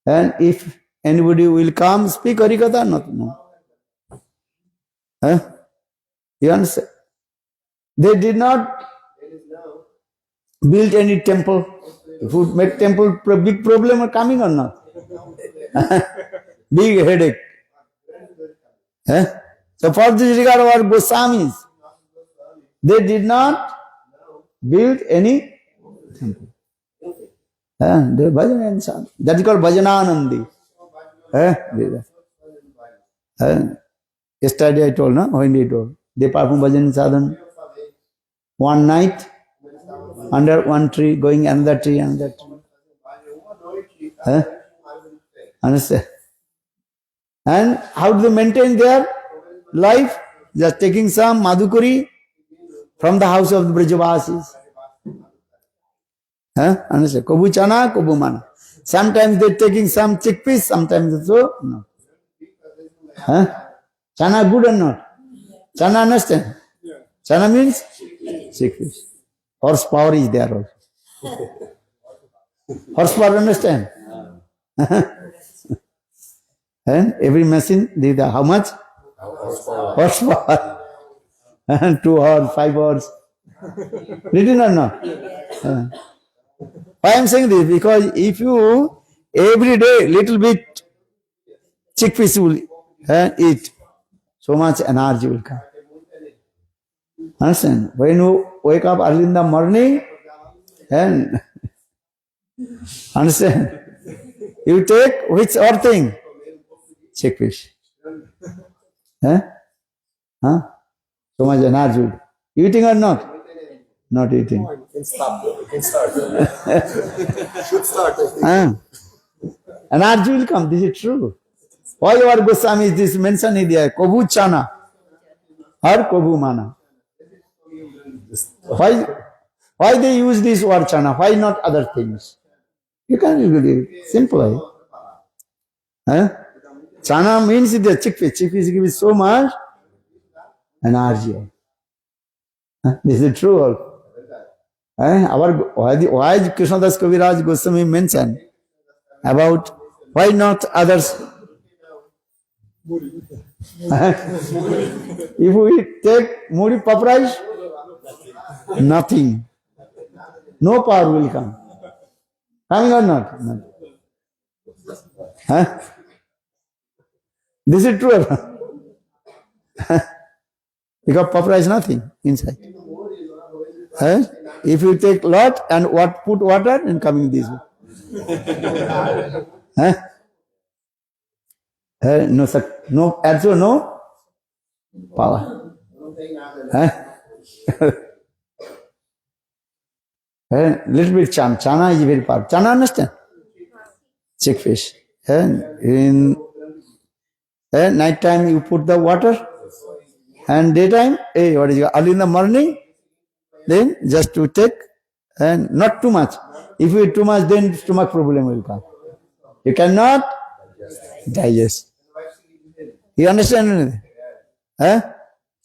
And if anybody will come speak Harikatha, no. You understand? They did not build any temple. If you make temple big problem are coming or not? Big headache. So for this regard our Goswamis, they did not build any temple. They bhajan and sadhana. That is called Bhajananandi. Yesterday I told, no? When I told. They perform bhajan and sadhana. One night, under one tree, going another tree, another tree. Understand? And how do they maintain their life? Just taking some madhukuri from the house of the Brajavasis. Understand? Kobu chana, kobu mana. Sometimes they're taking some chickpeas, sometimes so no. Chana good or not? Chana understand? Chana means chickpeas. Horsepower is there also. Horsepower understand? And every machine, how much? Horsepower. 2 hours, 5 hours. Written or not? Why I am saying this? Because if you every day little bit chickpeas will eat, so much energy will come. Understand? When you wake up early in the morning, and understand? You take which or thing? Chickpeas. So much energy. Eating or not? Not eating. You can stop. You can start. Should start. Energy will come. This is true. Why our Goswami is this mentioned in there? Kobu chana or kobu mana. Why they use this word chana? Why not other things? You can really simple. Chana means the chickpeas. Chickpeas give so much energy. This is true. Why Krishnadas Kaviraj Goswami mentioned about why not others? If we take Muri Papraj, nothing. No power will come. Coming or not? This is true. Because Papra is nothing inside. If you take lot and put water and coming this way. No, also no power. Little bit chana is very powerful. Chana understand? Chickfish. In night time you put the water, and daytime, early in the morning, then just to take, and not too much. If you eat too much, then stomach problem will come. You cannot digest. You understand?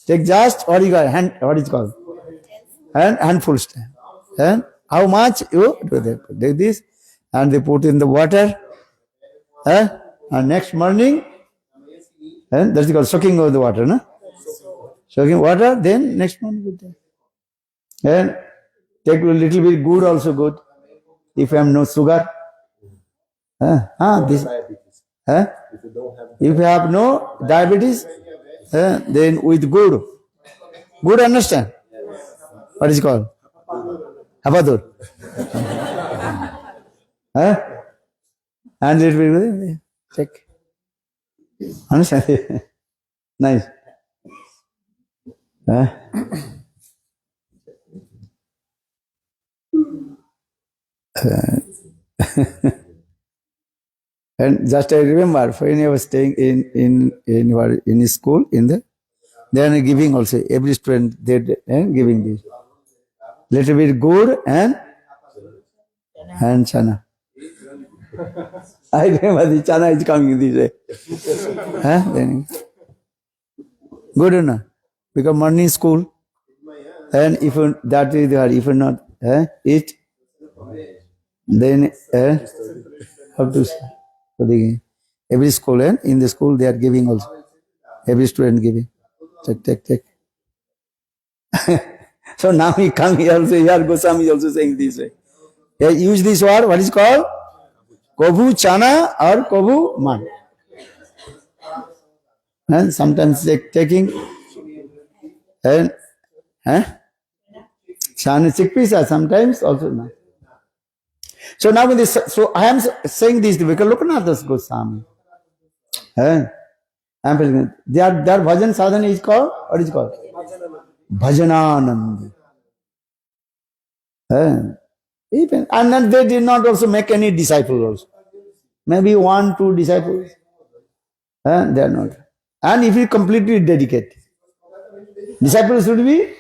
Take just what is called? Handful. And how much you do they take this, and they put in the water, and next morning, and that's called soaking of the water, no? Soaking water, then next morning you take. And take a little bit good, also good. If you have no sugar, this. If you have no diabetes, then with good. Good, understand? What is it called? Habadur. And little bit, check. Understand? Nice. And just I remember when I was staying in school, they are giving also every student they giving this little bit good and chana. I remember the chana is coming this way. Huh? Then, good enough. Because morning school, and if that is hard, if not eat, then how to so every school and in the school they are giving also. Every student giving. Check. So now he come here also, here Goswami is also saying this way. They use this word, what is called? Kobu chana or kobu man. And sometimes taking and chana chickpeas are sometimes also not. So now when this, so I am saying this because look at this Goswami. I am telling their bhajan sadhana is called, what is it called? Bhajananand. Even, and then they did not also make any disciples also. Maybe 1-2 disciples. They are not. And if you completely dedicate, disciples should be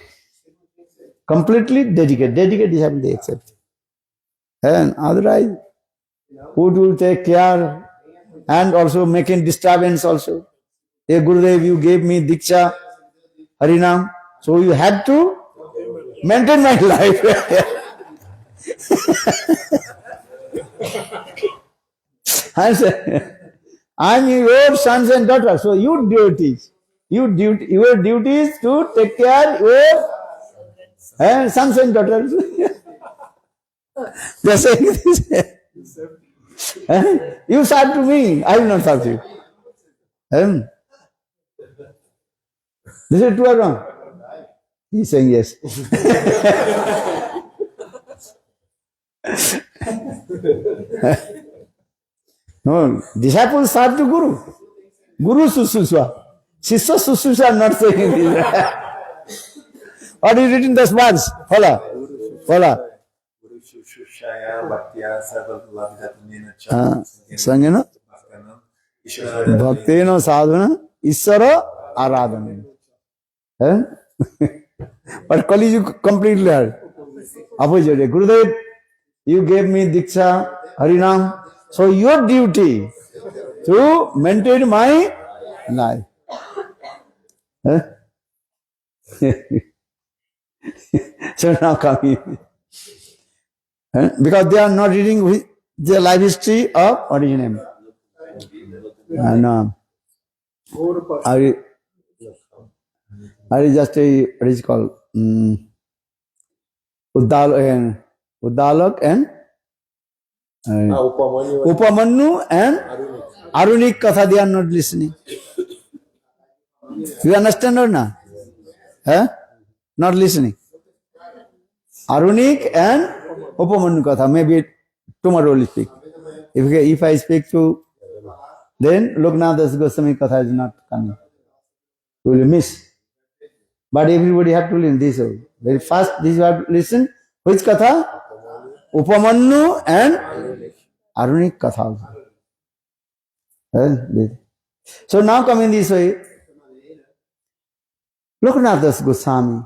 completely dedicated. Dedicated disciples they accept. And otherwise, who will take care and also making disturbance also. Hey Gurudev, you gave me Diksha, Harinam, so you have to maintain my life. I'm your sons and daughters, so your duty is to take care your sons and daughters. They are saying this. You serve to me, I will not serve to you. This is true or wrong? He is saying yes. No, disciples serve to Guru. Guru Sususwa. Sisya Sususwa not saying this. What is written in this verse? Follow. Sangena Bhaktena Sadhana Isara Aradhana. But Kali you completely heard. Opposite. Gurudev, you gave me Diksha, Harinam. So your duty to maintain my life. So now coming. Because they are not reading with the life history of origin. No. I just what is called Uddalak and Upamanyu and Arunik Katha, they are not listening. You understand or not? Not listening. Arunik and Upamanyu Katha, maybe tomorrow will speak. If I speak to, then Loknath Das Goswami Katha is not coming. You will miss. But everybody have to listen this way. Very fast, this you have to listen. Which Katha? Upamanyu and Arunik Katha. So now coming this way, Loknath Das Goswami,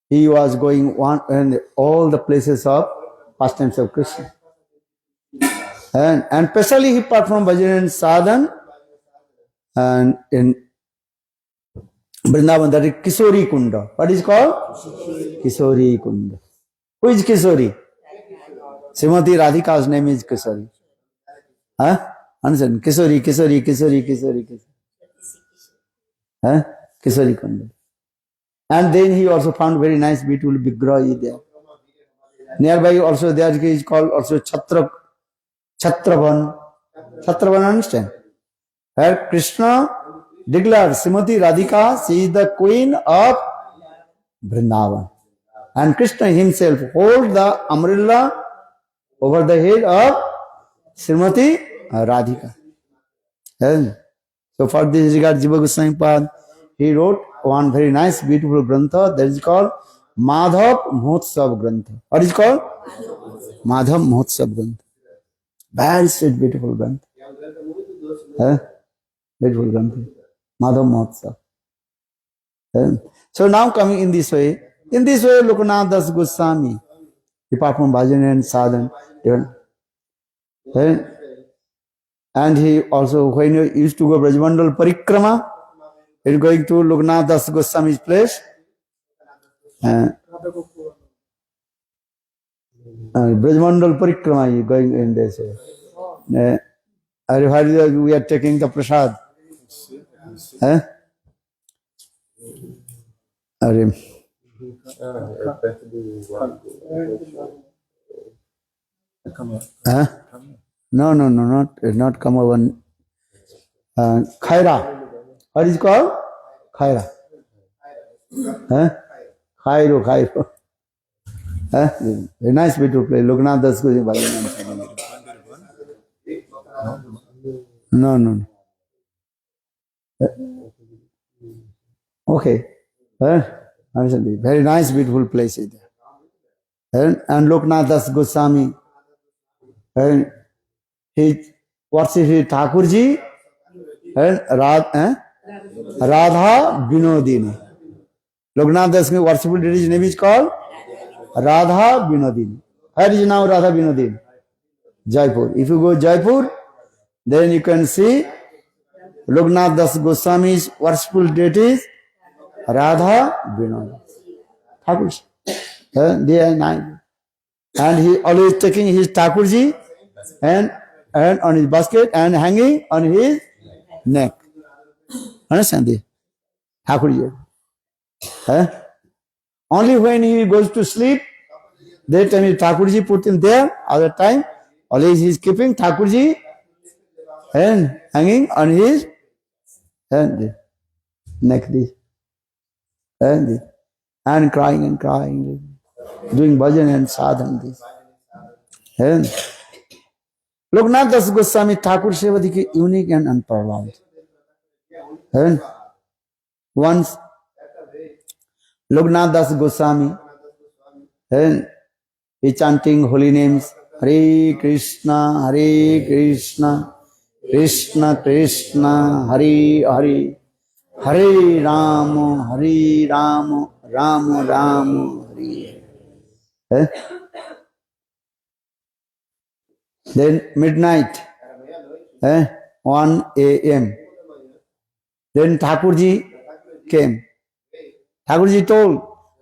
he was going one and all the places of pastimes of Krishna. And especially he performed bhajan and sadhan and in Vrindavan, that is Kisori Kunda. What is called? Kisori Kunda. Who is Kisori? Srimati Radhika's name is Kisori. Understand? Kisori. Kisori Kunda. And then he also found very nice, beautiful Vigraha there. Nearby also there is called also Chhatravan. Chhatravan, understand? Where Krishna declared Srimati Radhika, she is the queen of Vrindavan. And Krishna himself holds the umbrella over the head of Srimati Radhika. So for this regard, Jiva Goswami Pad, he wrote one very nice, beautiful grantha that is called Madhav Mahotsav Grantha. What is it called? Madhav Mahotsav Grantha. Very sweet, beautiful grantha. Beautiful grantha. Madhav Mahotsav. So now coming in this way, Loknath Das Goswami, he performed bhajan and sadhan. And he also, when he used to go Brajmandal Parikrama, he is going to Loknath Das Goswami's place. Brajmandal Parikrama is going in this. I heard that we are taking the prasad. No, not Kamavan. Khaira. What is it called? Khaira. Khairo. A nice way to play. Loknath Das Goswami. No. Okay. Very nice, beautiful place is there. And Loknath Das Goswami, he worships Thakurji and Radha Vinodini. Loknath Das Goswami worshipful deity's name is called Radha Vinodini. Where is now Radha Vinodini? Jaipur. If you go Jaipur, then you can see Loknath Das Goswami's worshipful deities Radha Vinodini. Thakurji. They are nice. And he always taking his Thakurji and on his basket and hanging on his neck. Understand this? Thakurji. Only when he goes to sleep, that time Thakurji put him there. Other time, always he is keeping Thakurji and hanging on his neck. And crying, doing bhajan and sadhana. Loknath Das Goswami Thakur Sevadi ki unique and unparalleled. Once Loknath Das Goswami he chanting holy names Hare Krishna, Krishna Krishna, Hare Hare, Hare Rama, Rama Rama, Hare. Then midnight, 1 a.m. Then Thakurji came. Thakurji told,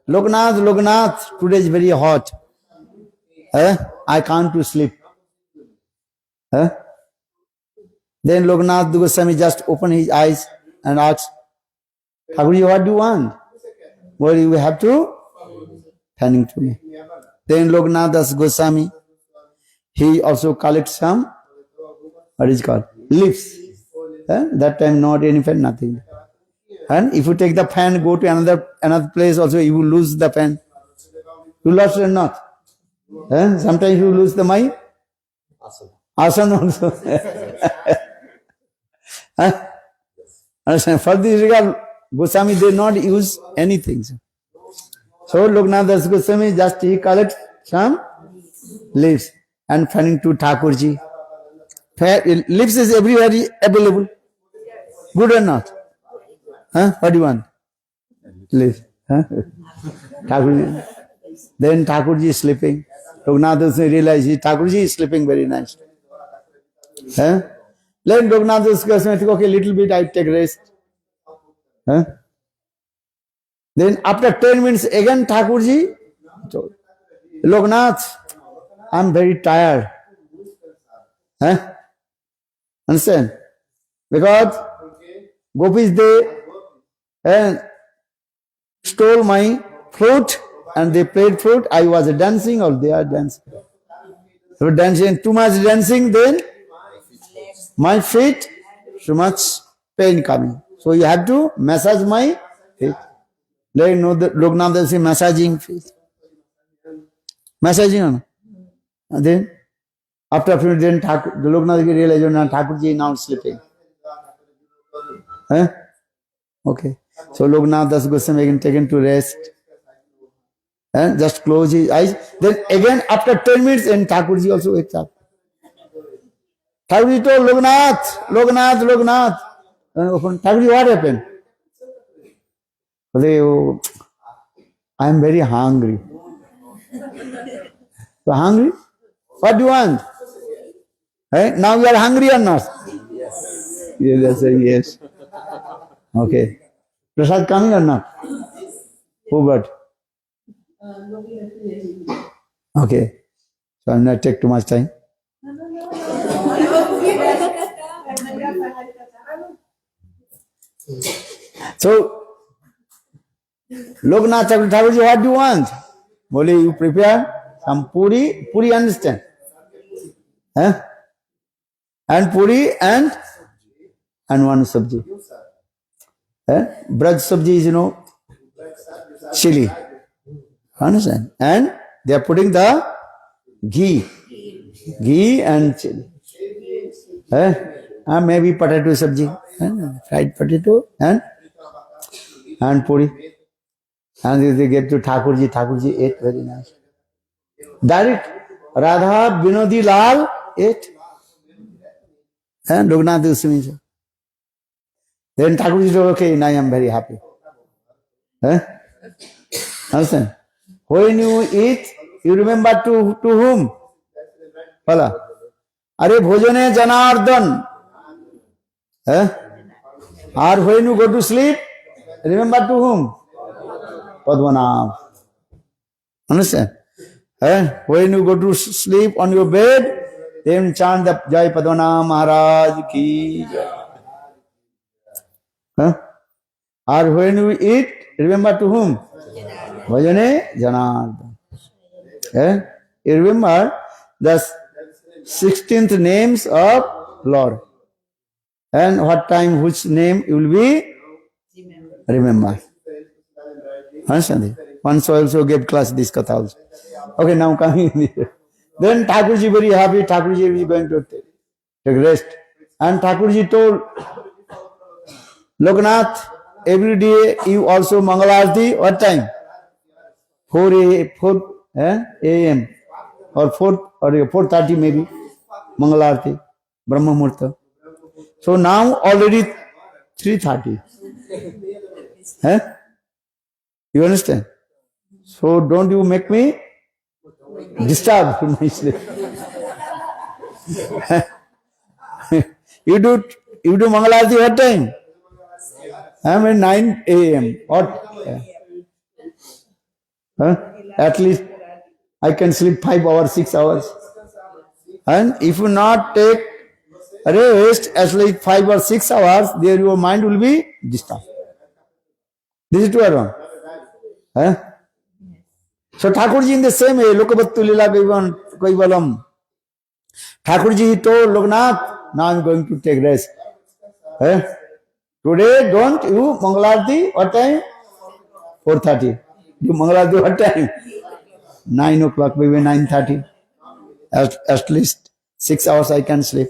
Loknath, today is very hot. I can't to sleep. Then Loknath Goswami just opened his eyes and asked, Thakurji, what do you want? Well, you have to turning to me. Then Loknath Das Goswami, he also collects some, what is it called? Leaves. That time not any fan, nothing. And if you take the fan, go to another place also, you will lose the fan. You lost or not? Sometimes you lose the mind. Asana also. For this regard, Goswami did not use anything. So Loknath Das Goswami just he collects some leaves and fanning to Thakurji. Leaves is everywhere available. Good or not? What do you want? Leaves. Thakurji. Then Thakurji is sleeping. Loknath Goswami realized Thakurji is sleeping very nice. Then Loknath Goswami think, okay, little bit I take rest. Then after 10 minutes again Thakurji told, Loknath, I am very tired. Understand? Because gopis they stole my flute and they played flute. I was dancing or they are dancing. They were dancing, too much dancing, then my feet, so much pain coming. So you have to massage my feet. Let know that Loknath is massaging feet. Massaging. And then after a few minutes, then Loknath realized Thakurji now sleeping. Okay. So Loknath Das Goswami again taken to rest. And just close his eyes. Then again after 10 minutes, and Thakurji also wakes up. Thakurji told Loknath. Thakurji, what happened? I am very hungry. So hungry? What do you want? Eh? Now you are hungry or not? You just say yes. Okay. Prasad coming or not? Who brought? Okay. So I'll not take too much time. So, Loknath Thakurji, what do you want? Bole, you prepare some puri. Puri, understand? Huh? And puri and one sabji. Braj sabji is, chili. Understand? And they are putting the ghee and chili. Maybe potato sabji, fried potato and puri. And they get to Thakurji. Thakurji ate very nice. Direct Radha Binodi Lal ate. And Loknath Goswami. Then Thakurji said, okay, now I am very happy. Understand? When you eat, you remember to whom? Pala. Are bhojane janardhan. Or when you go to sleep, remember to whom? Padmanabh. Understand? When you go to sleep on your bed, then chant the Jai Padmanabh Maharaj ki Jai. Or when you eat, remember to whom? Bhajane Janardhan. You remember the 16th names of Lord. And what time, which name you will be? Remember. Understand? Once I also gave class this katha also. Okay, now coming here. Then Thakurji very happy. Thakurji is going to take rest. And Thakurji told Loknath, every day you also Mangalarti. What time? 4 a.m. or 4:30 maybe. Mangalarti, Brahma Murta. So now already 3:30. You understand? So don't you make me disturb my sleep. You do Mangalarti what time? I mean 9 a.m. What? At least I can sleep 5 hours, 6 hours. And if you not take rest at least 5 or 6 hours, there your mind will be disturbed. This is true or wrong? So Thakurji in the same way, Lokavattu Lila Kaivalam. Thakurji told Loknath, now I am going to take rest. Today don't you Mangalarti, what time? 4:30. You Mangalarti what time? 9 o'clock, maybe 9:30. At least 6 hours I can sleep.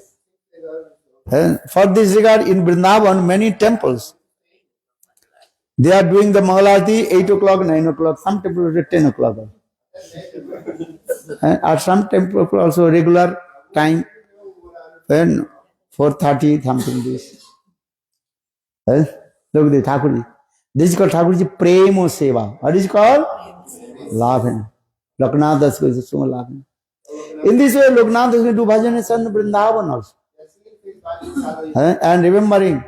For this regard, in Vrindavan, many temples, they are doing the Mangalarti 8 o'clock, 9 o'clock, some temples at 10 o'clock. At some temples also regular time, when 4:30, something this. Look at the Thakurji. This is called Thakurji Premo Seva. What is it called? Laughing. Loknath Das is so laughing. In this way, Loknath is going to bhajan in Vrindavan also. And remembering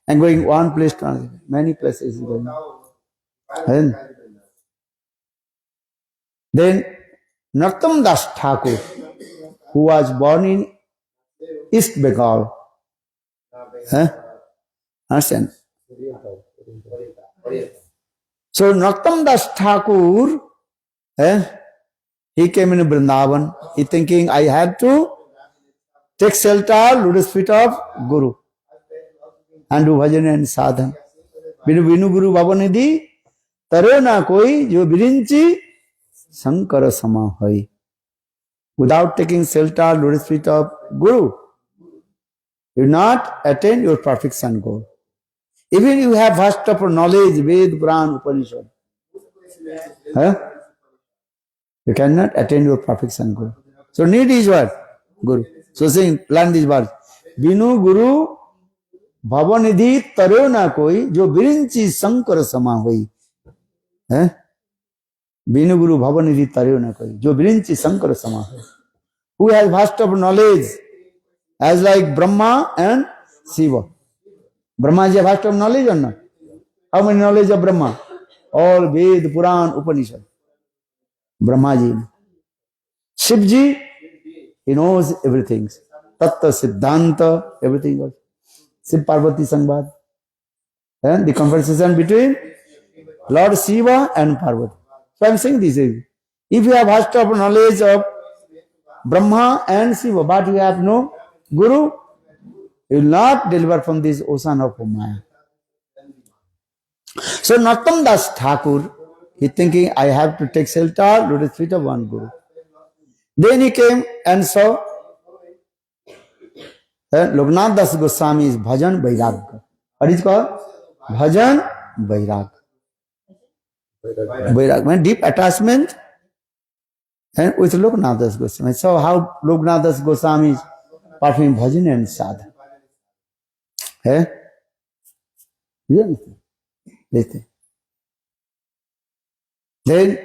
and going one place to another. Many places going. And then Narottam Das Thakur, who was born in East Bengal. Understand? So Narottam Das Thakur, he came in Vrindavan. He thinking, I have to take shelter, lotus feet of Guru and do bhajan and sadhan. Vinu Guru Bhavanidhi, taro na koi jo virinchi sankara sama hai. Without taking shelter, lotus feet of Guru, you not attain your perfection goal. Even you have vast of knowledge, Ved, Puran, Upanishad, you cannot attain your perfection goal. So need is what? Guru. So saying, learn this verse. Vinu Guru Bhavanidhi taro na koi jo virinchi sankara sama hoi. Vinu Guru Bhavanidhi taro na koi jo virinchi sankara sama hoi. Who has vast of knowledge as like Brahma and Shiva. Brahma is a vast of knowledge or not? How many knowledge of Brahma? All Ved, Puran, Upanishad. Brahmaji. Shivji, he knows everything. Tattva, Siddhanta, everything else. Shiv Parvati Sambad. And the conversation between Lord Shiva and Parvati. So I am saying this is, if you have vast of knowledge of Brahma and Shiva, but you have no Guru, you will not deliver from this ocean of Maya. So Narottam Das Thakur, he thinking, I have to take shelter, lotus feet of one Guru. Then he came and saw Loknath Das Goswami's Bhajan Vairag. What is called? Bhajan Vairag. Vairag means deep attachment and with Loknath Das Goswami. So how Loknath Das Goswami is performing bhajan and sadhana. Listen. Then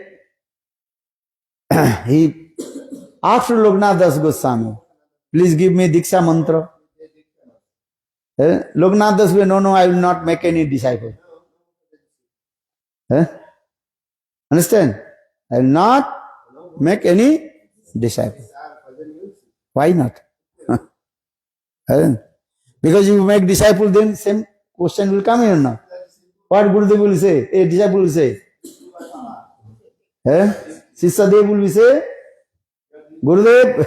he asked Loknath Das Goswami, please give me Diksha mantra. Loknath Das Goswami, no, I will not make any disciple. Understand? I will not make any disciple. Why not? Because you make disciple, then same question will come in or not? What Gurudev will say? A disciple will say. Sishadev will say, Gurudev,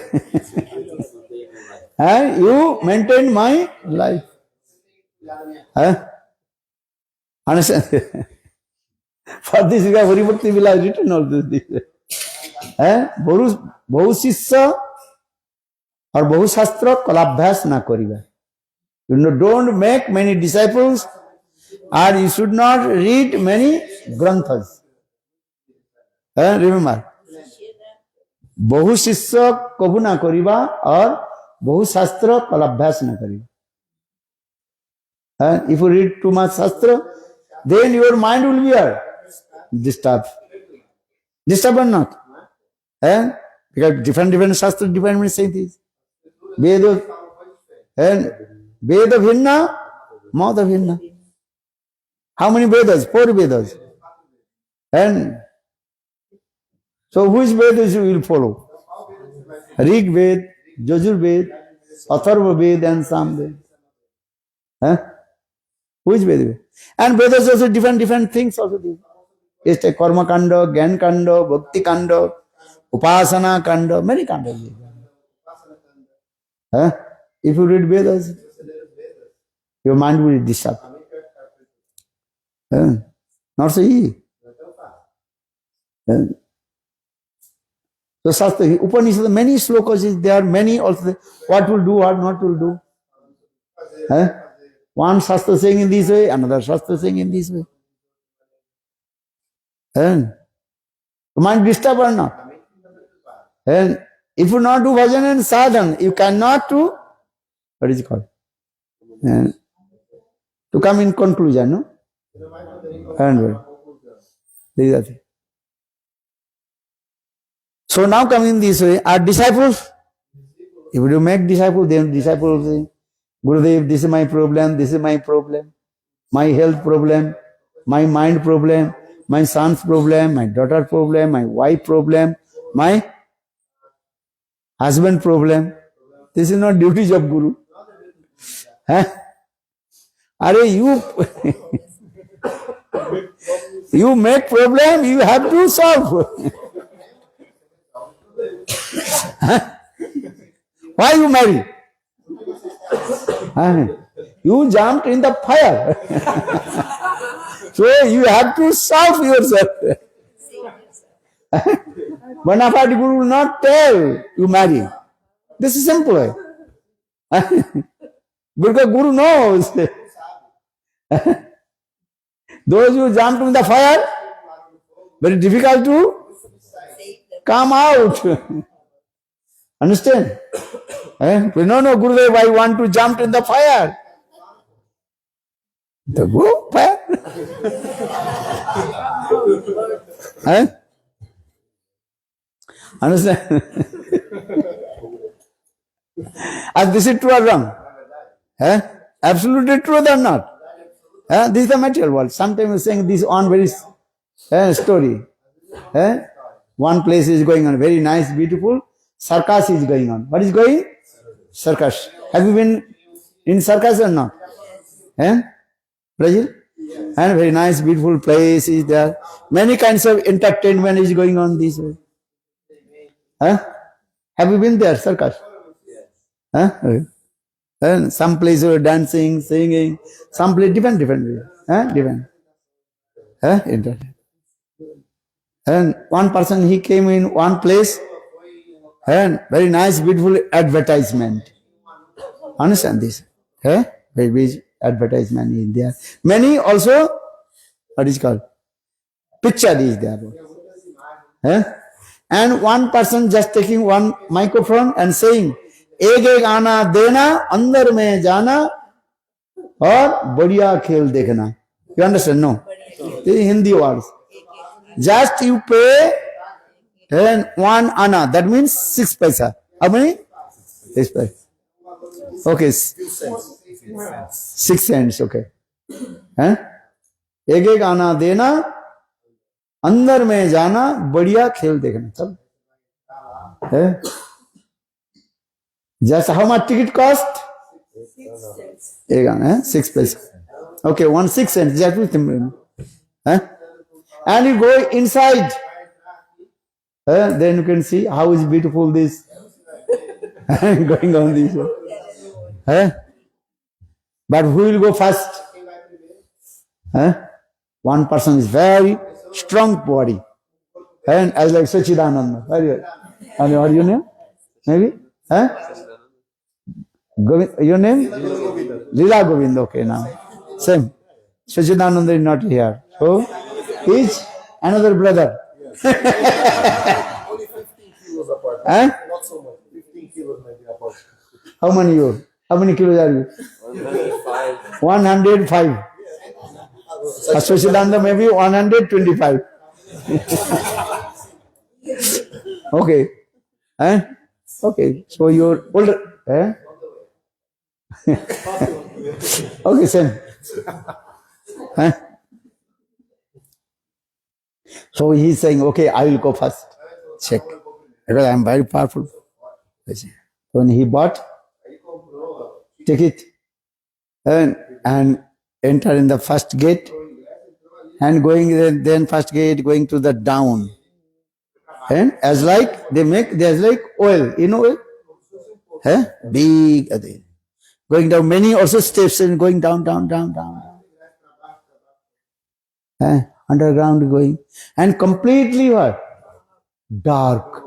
you maintain my life. Understand? For this, Hari Bhakti will have written all this. Bahu Sisya or Bahu Shastra Kalabhyas na kariba. You don't make many disciples, or you should not read many granthas. Remember, Bahu Shishya kabhu na kariba or Bahu Shastra Kalabhyas na kariba. If you read too much Shastra, then your mind will be disturbed. Disturbed or not? Because different Shastra, different saying this. Veda Bhinna, Mata Bhinna. How many Vedas? 4 Vedas. And so which Vedas you will follow? Rig Ved, Yajur Ved, Atharva Ved and Sam Ved. Which Veda? And Vedas also different things also. It's a Karma Kanda, Gyan Kanda, Bhakti Kanda, Upasana Kanda, many Kandas. If you read Vedas, your mind will disturb. Not so easy. So Shastra, Upanishad, many slokas is there, many also. What will do, what not will do. One Shastra saying in this way, another Shastra saying in this way. The mind disturb or not? And if you not do bhajan and sadhana, you cannot do, what is it called? To come in conclusion, no? And so now coming this way, are disciples. If you make disciples, then disciples say, Gurudev, this is my problem, my health problem, my mind problem, my son's problem, my daughter's problem, my wife problem, my husband problem. This is not duties of Guru. Are you you make problem, you have to solve. Why you marry? You jumped in the fire. So you have to solve yourself. Bonafide Guru will not tell you marry. This is simple. Because Guru knows. Those who jumped in the fire, very difficult to come out. Understand? No, Gurudev, I want to jump in the fire. The go fire. Understand? And this is true or wrong? Absolutely true or not? This is the material world. Sometimes we're saying this on very story. One place is going on very nice, beautiful. Circus is going on. What is going? Circus. Have you been in circus or not? Brazil? And very nice, beautiful place is there. Many kinds of entertainment is going on this way. Have you been there, circus? And some places are dancing, singing. Some place different way. Different. And one person, he came in one place and very nice, beautiful advertisement. Understand this? Very big advertisement is there. Many also, what is called? Picture is there. And one person just taking one microphone and saying, एक एक आना देना, अंदर में जाना और बढ़िया खेल देखना. You understand? No. This is Hindi words. Just you pay and one ana. That means 6 paisa. How many? 6 paisa. Okay. 6 cents. Okay. एक एक आना देना, अंदर में जाना, बढ़िया खेल देखना. चल. Just how much ticket cost? 6 cents. 6 paisa. Okay, 6 cents. That means, and you go inside. Then you can see how is beautiful this going on this way. But who will go first? One person is very strong body. And as like Sachidananda. And what your name? Maybe? Your name? Lila Govind. Okay, now. Same. Sachidananda is not here. So, each another brother. Only 15 kilos apart. Not so much. 15 kilos maybe apart. How many you? How many kilos are you? 105. 105. Sachidananda maybe 125. Okay. Okay. So you're older. Okay, same. So he's saying, okay, I will go first. Check. Because I am very powerful. When he bought ticket and enter in the first gate and going then first gate going to the down. And as like they make, there's like oil, you know oil? Big. Going down many also steps and going down. Underground going. And completely what? Dark.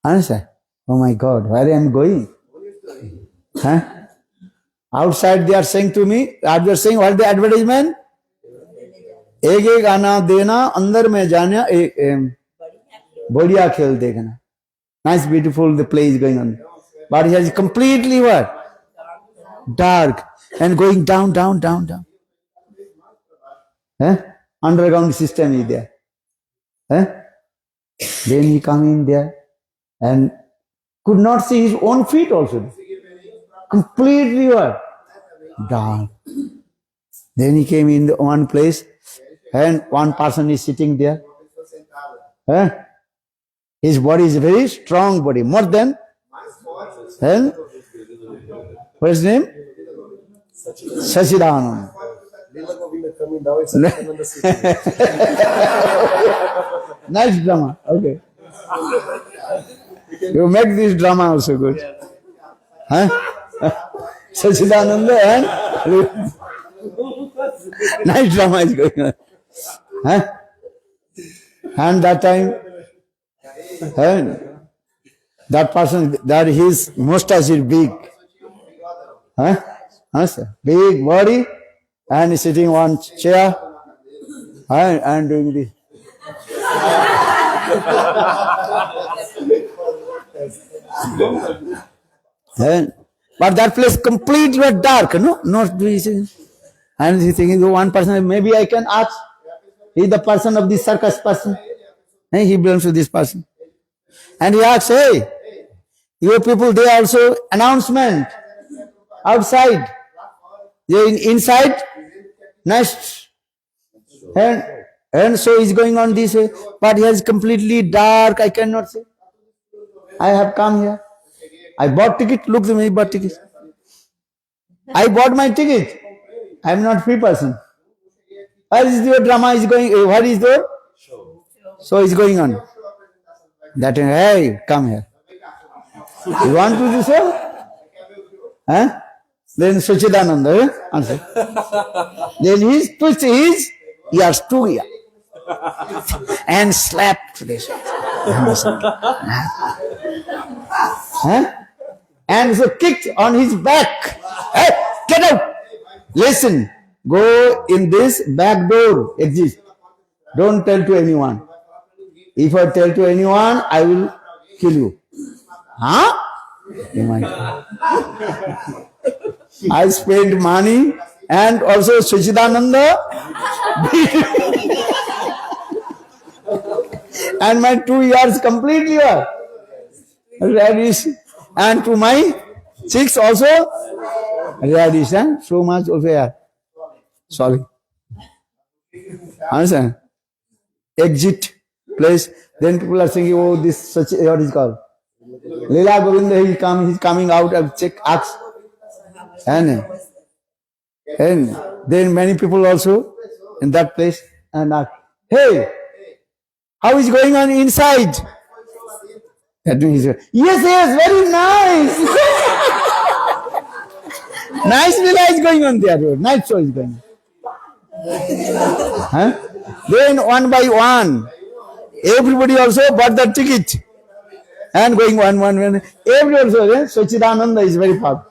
Understand? Oh my God, where I am going? Outside they are saying to me, they are saying what is the advertisement? एक एक आना देना, अंदर में जाना, बढ़िया खेल देखना. Nice, beautiful, the play is going on. But it is completely what? Dark. And going down. Underground system is there. Then he come in there and could not see his own feet also. Completely what? Dark. Then he came in one place and one person is sitting there. His body is a very strong body, more than. What is his name? Sachidananda. Lila Govinda coming down is Sachidananda sitting. Nice drama. Okay. You make this drama also good. Sachidananda and nice drama is going on. And that time, that person, that his mustache is big. Big body and he's sitting one chair and doing this. But that place completely dark, no? Not easy. And he's thinking, one person, maybe I can ask. He's the person of this circus person. He belongs to this person. And he asks, hey, Your people, they also announcement outside. They inside, next. And so is going on this way. But here is completely dark. I cannot say. I have come here. I bought ticket. Look at me, bought ticket. I bought my ticket. I am not free person. Where is your drama is going? What is the show is going on? That hey, come here. You want to do so? Huh? Then Sachidananda answer. Then his twist is ears to ear and slapped this. Huh? And so kicked on his back. Hey, get out! Listen, go in this back door. Exit. Don't tell to anyone. If I tell to anyone, I will kill you. Huh? I spent money and also Sachidananda and my 2 years completely were radish, and to my 6 also radish, and so much of air. Sorry. Understand? Exit place. Then people are saying, oh, this such what is called Leela Govinda, he's coming out. I've checked, asked. And then many people also in that place and ask, hey, how is going on inside? That means, yes, very nice. Nice Leela is going on there. Nice show is going on. Huh? Then one by one, everybody also bought the ticket. And going one. Everybody also, Sachidananda is very powerful.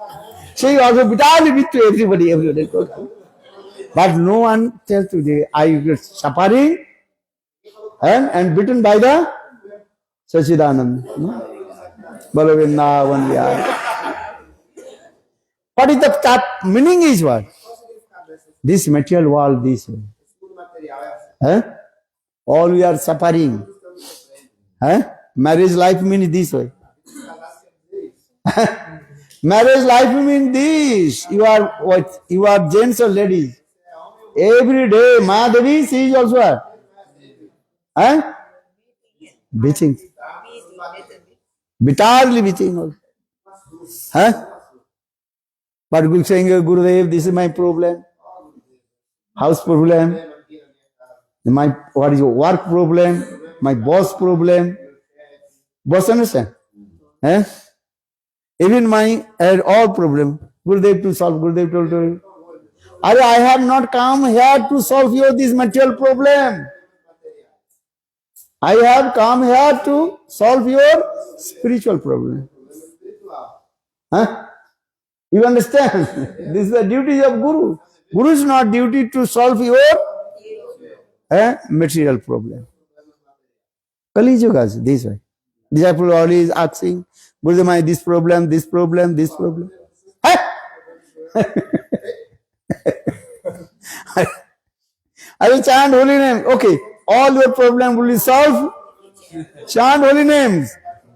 She also bitterly with to everybody. But no one tells to the I get suffering and bitten by the Sachidananda. Balavinda only. What is the meaning is what? This material world, this way. All we are suffering. Marriage life means this way. Marriage life means this. You are what? You are gents or ladies. Every day, Mahadevi, she is also beating. Bitterly beating also. But we saying, Gurudev, this is my problem. House problem. My what is your work problem? My boss problem. Boss understand? Even my all problem. Gurudev to solve. Gurudev told me, I have not come here to solve your this material problem. I have come here to solve your spiritual problem. You understand? This is the duty of Guru. Guru is not duty to solve your material problem. Kali Yuga is this way. Disciple always asking, Gurudev, this problem. I will chant holy name. Okay, all your problem will be solved. Chant holy names.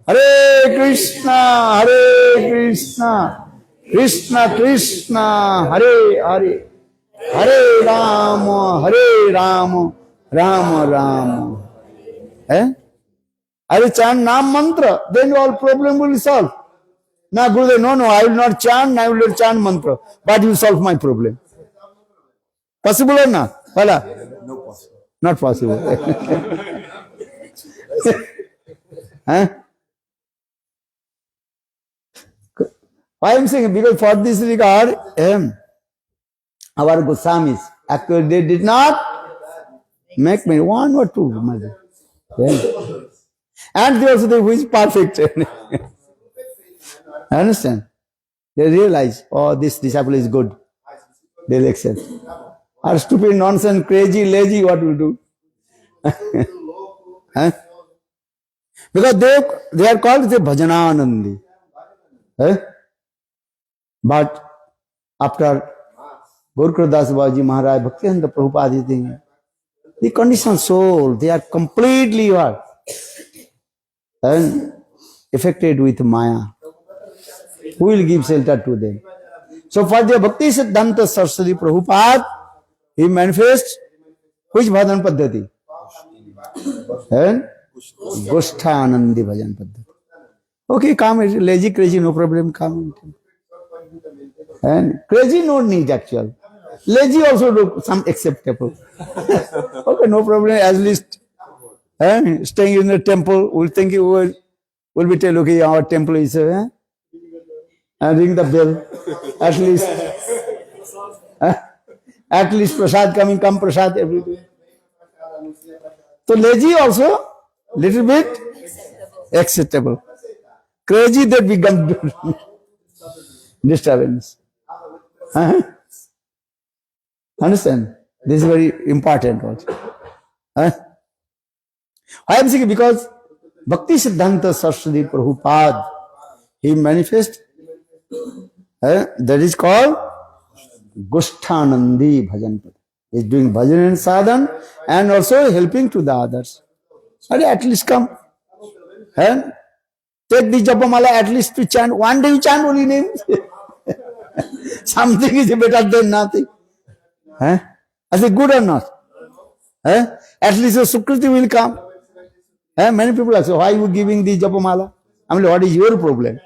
Hare Krishna, Krishna Krishna, Hare Hare, Hare Rama, Rama Rama. I will chant Nam mantra, then all problem will be solved. Now Gurudev, no, I will not chant, I will chant mantra, but you solve my problem. Possible or not? Vala? No possible. Not possible. Why I am saying? Because for this regard, our Goswamis, actually they did not make me 1 or 2 mother. And they also who is perfect. Understand? They realize, oh, this disciple is good. They'll accept. Or stupid, nonsense, crazy, lazy, what will do? Because they are called the Bhajananandi. But after Gauradas Babaji Maharaj, Bhaktivedanta Prabhupada, the conditioned soul, they are completely what? And affected with Maya. Who will give shelter to them? So for the Bhakti Siddhanta Saraswati Prabhupada, he manifests which bhajan paddhati? And Goshthanandi bhajan paddhati. Okay, come, lazy, crazy, no problem, come. And crazy no need actual. Lazy also do some acceptable. Okay, no problem, at least staying in the temple, we'll think you will be tell, okay, our temple is, and ring the bell, at least. At least prasad coming, come prasad every day. So lazy also, little bit acceptable. Crazy that become disturbance. Understand? This is very important also. I am saying because Bhakti Siddhanta Saraswati Prabhupada, he manifests, that is called Goshthanandi Bhajan. He is doing bhajan and sadhan and also helping to the others. At least come. And take the Japamala at least to chant. One day you chant holy name. Something is better than nothing. I say good or not? At least a Sukriti will come. Many people ask, why are you giving the Japamala? I mean, what is your problem?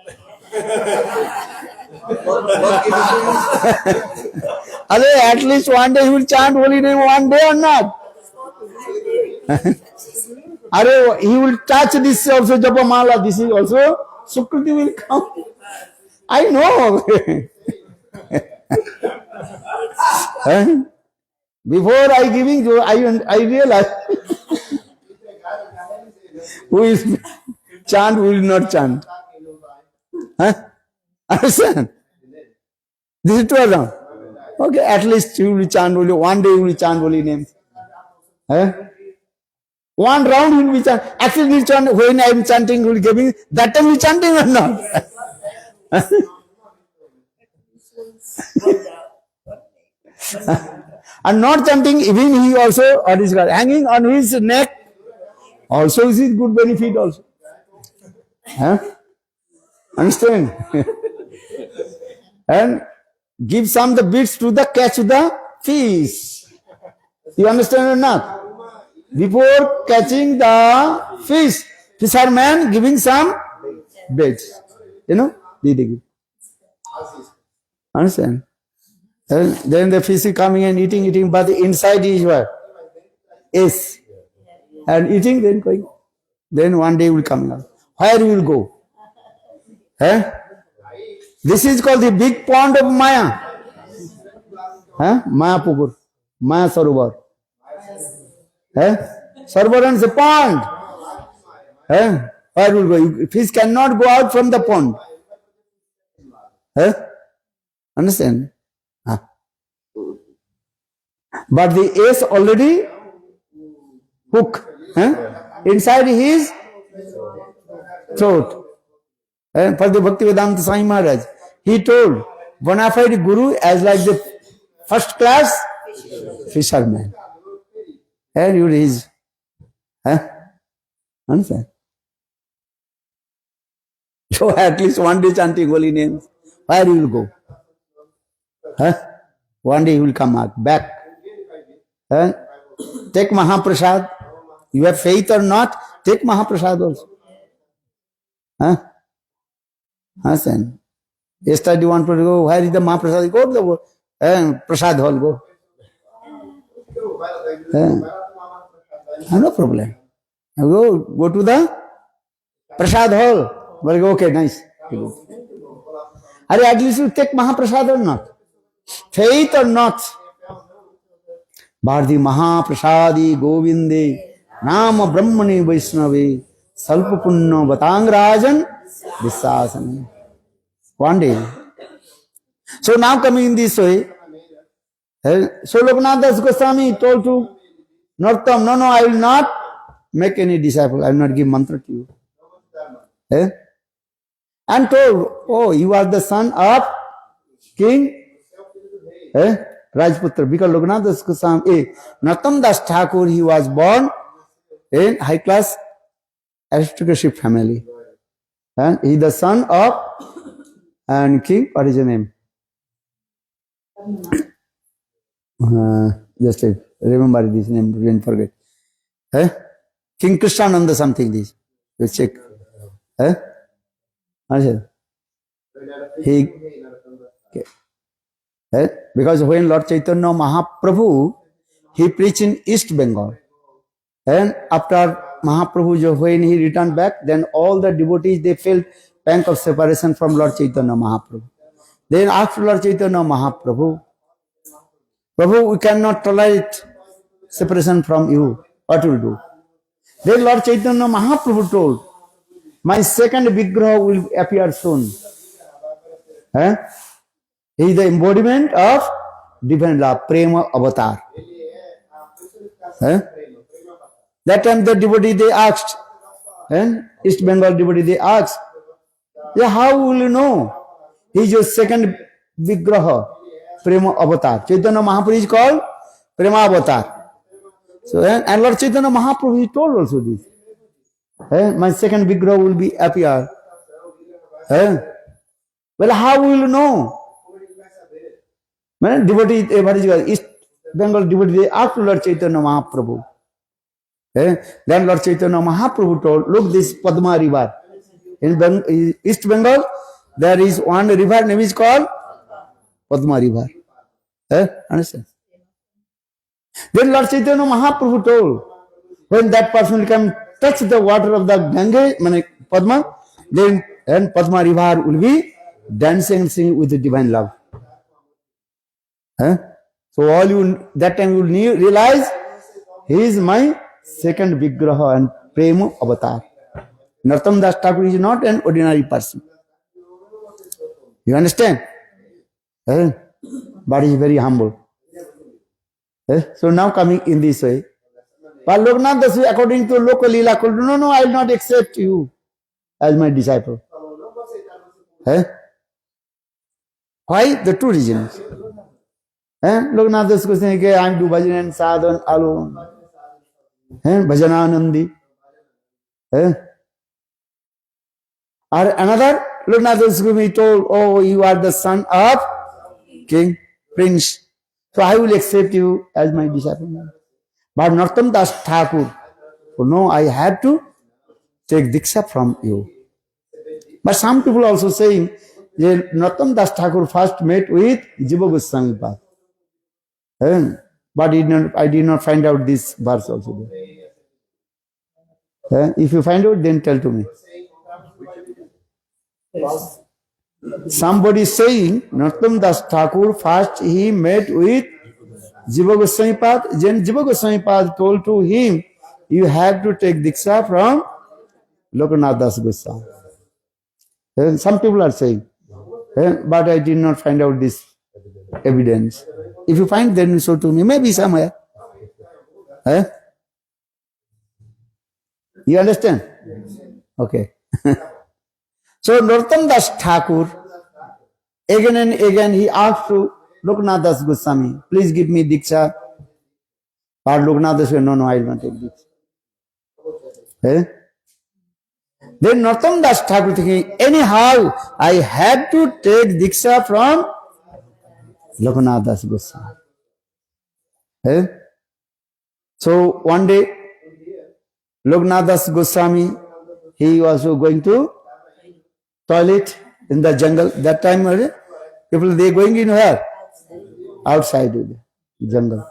At least one day he will chant holy name, one day or not. He will touch this also Japamala, this is also Sukriti will come. I know. Before I giving, I realize who is chant, who will not chant. Understand? This is true or not? Okay, at least you will chant holy, one day you will chant holy names. One round you will be chant. Actually, you chant, when I am chanting, you will give me, that time you chanting or not? And not chanting, even he also, what is called, hanging on his neck, also is it good benefit also. Understand? And give some the bits to the catch the fish. You understand or not? Before catching the fish, fisherman giving some baits. You know? They give. Understand? Then the fish is coming and eating, but the inside is what? Is. And eating, then going. Then one day will come out. Where you will go? This is called the big pond of Maya. Maya Pukur. Maya Sarovar. Sarovar and the pond. Where will go? Fish cannot go out from the pond. Understand? But the ace already hook inside his throat. And for the Bhaktivedanta Swami Maharaj, he told bona fide Guru as like the first class fisherman. And you is, understand? So at least one day chanting holy names, where you will go? One day you will come back. Take Mahaprasad. You have faith or not, take Mahaprasad also. Understand? Yesterday you want to go, where is the Mahaprasad? Go to the Prasad hall, go. No problem. Go to the Prasad hall. Well, go, okay, nice. At least you take Mahaprasad or not? Faith or not? Bhardi Mahaprasadi Govinde Nama Brahmani Vaishnave Salpa Punno Batang Rajan Visasana. One day. So now coming in this way, so Lokanath Das Goswami told to Narottam, no, I will not make any disciple, I will not give mantra to you. And told, you are the son of King Rajputra, because Lokanath Das Goswami, Narottam Das Thakur, he was born in high class aristocracy family. And he is the son of and king, what is your name? Just remember this name, don't forget. King Krishnananda something this. You check. He, because when Lord Chaitanya Mahaprabhu, he preached in East Bengal. And after Mahaprabhu, when he returned back, then all the devotees, they felt pang of separation from Lord Chaitanya Mahaprabhu. Then after Lord Chaitanya Mahaprabhu, Prabhu, we cannot tolerate separation from you. What will do? Then Lord Chaitanya Mahaprabhu told, my second Vigraha will appear soon. He is the embodiment of divine love, Prema Avatar. That time the devotee, they asked, East Bengal devotee, they asked, yeah, how will you know? He is your second Vigraha, Prema Avatar. Chaitanya Mahaprabhu is called Prema Avatar. So, and Lord Chaitanya Mahaprabhu, he told also this. My second Vigraha will be appear. Well, how will you know? Devotee, East Bengal devotee, they asked Lord Chaitanya Mahaprabhu. Then Lord Chaitanya Mahaprabhu told, look, this Padma river. In East Bengal, there is one river, name is called Padma river. Understand? Then Lord Chaitanya Mahaprabhu told, when that person can touch the water of the Ganga, Padma, then Padma river will be dancing and singing with the divine love. So all you, that time you will realize, he is my second Vigraha and Prema Avatar. Narottam Das Thakur is not an ordinary person. You understand? But he is very humble. So now coming in this way. But Loknath Das, according to local Leela, no, I will not accept you as my disciple. Why? The two reasons. Loknath Das was saying, I am do bhajan and sadhan alone. Bhajananandi. Or another, Loknath Das Goswami told, oh, you are the son of king, prince. So I will accept you as my disciple. But Narottam Das Thakur, no, I have to take Diksha from you. But some people also saying, Narottam Das Thakur first met with Jiva Goswami Pad. But I did not find out this verse also. If you find out, then tell to me. Somebody is saying, Narottam Das Thakur first he met with Jiva Goswami Pad. Then Jiva Goswami Pad told to him, you have to take Diksha from Loknath Das Goswami. Some people are saying, but I did not find out this evidence. If you find, then show to me. Maybe somewhere. You understand? Okay. So Narottam Das Thakur, again and again he asked to Loknath Das Goswami, please give me Diksha. But Loknath Das said, no, I will not take Diksha. Then Narottam Das Thakur thinking, anyhow, I have to take Diksha from Loknath Das Goswami. So one day, Loknath Das Goswami, he was going to toilet in the jungle. That time, people, they going in where? Outside the jungle.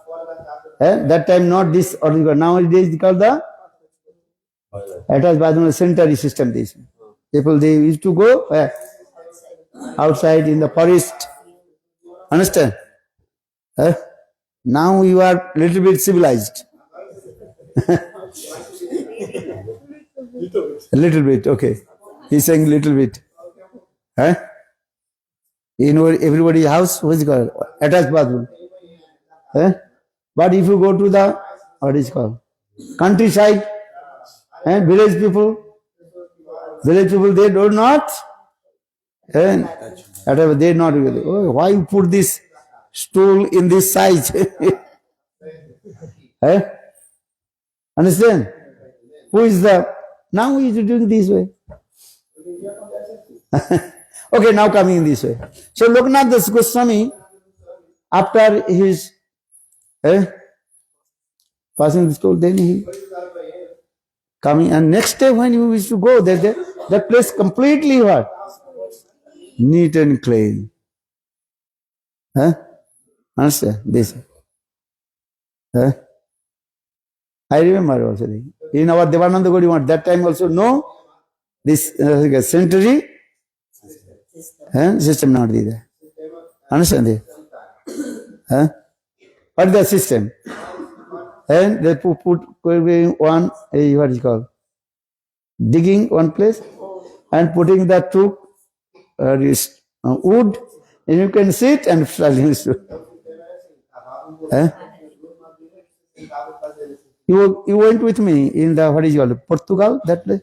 That time, not this, or nowadays, they call the attached bathroom sanitary system. This people, they used to go outside in the forest. Understand? Now you are little bit civilized. A little bit, okay. He's saying little bit. In everybody's house, what is it called? Attached bathroom. But if you go to the, what is it called? Countryside, village people, they do not, they not, oh, why you put this stool in this size? Understand? Who is the, now he is doing this way. Okay, now coming in this way. So Lokanath Das Goswami, after his passing the stone, then he coming, and next day when he used to go, that place completely what? Neat and clean. Understand this? I remember also. In our Devananda Gaudiya Math, that time also no this sanitary system not there. Understand it? What is the system? And they put one, what is it called? Digging one place and putting that to wood, and you can sit and study. You went with me in the, what is it called, Portugal, that place?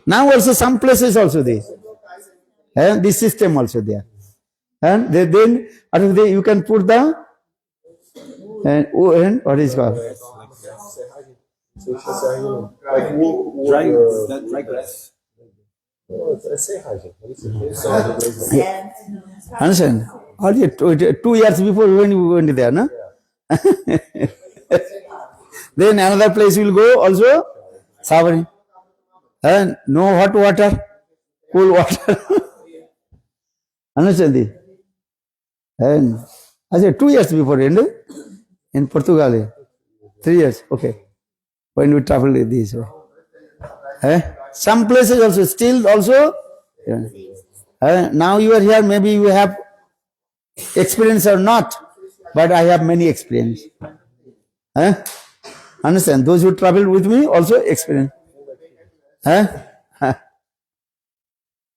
Now also some places also there. This system also there. And then after that you can put the and what is it called? Dry grass. Understand? Only 2 years before when you went there, no? Then another place will go also, Savani. And no hot water, cool water. Understand this? And I said 2 years before, in Portugal. 3 years, okay. When we travel this way. Some places also, still also. Now you are here, maybe you have experience or not, but I have many experience. Understand? Those who travel with me also experience.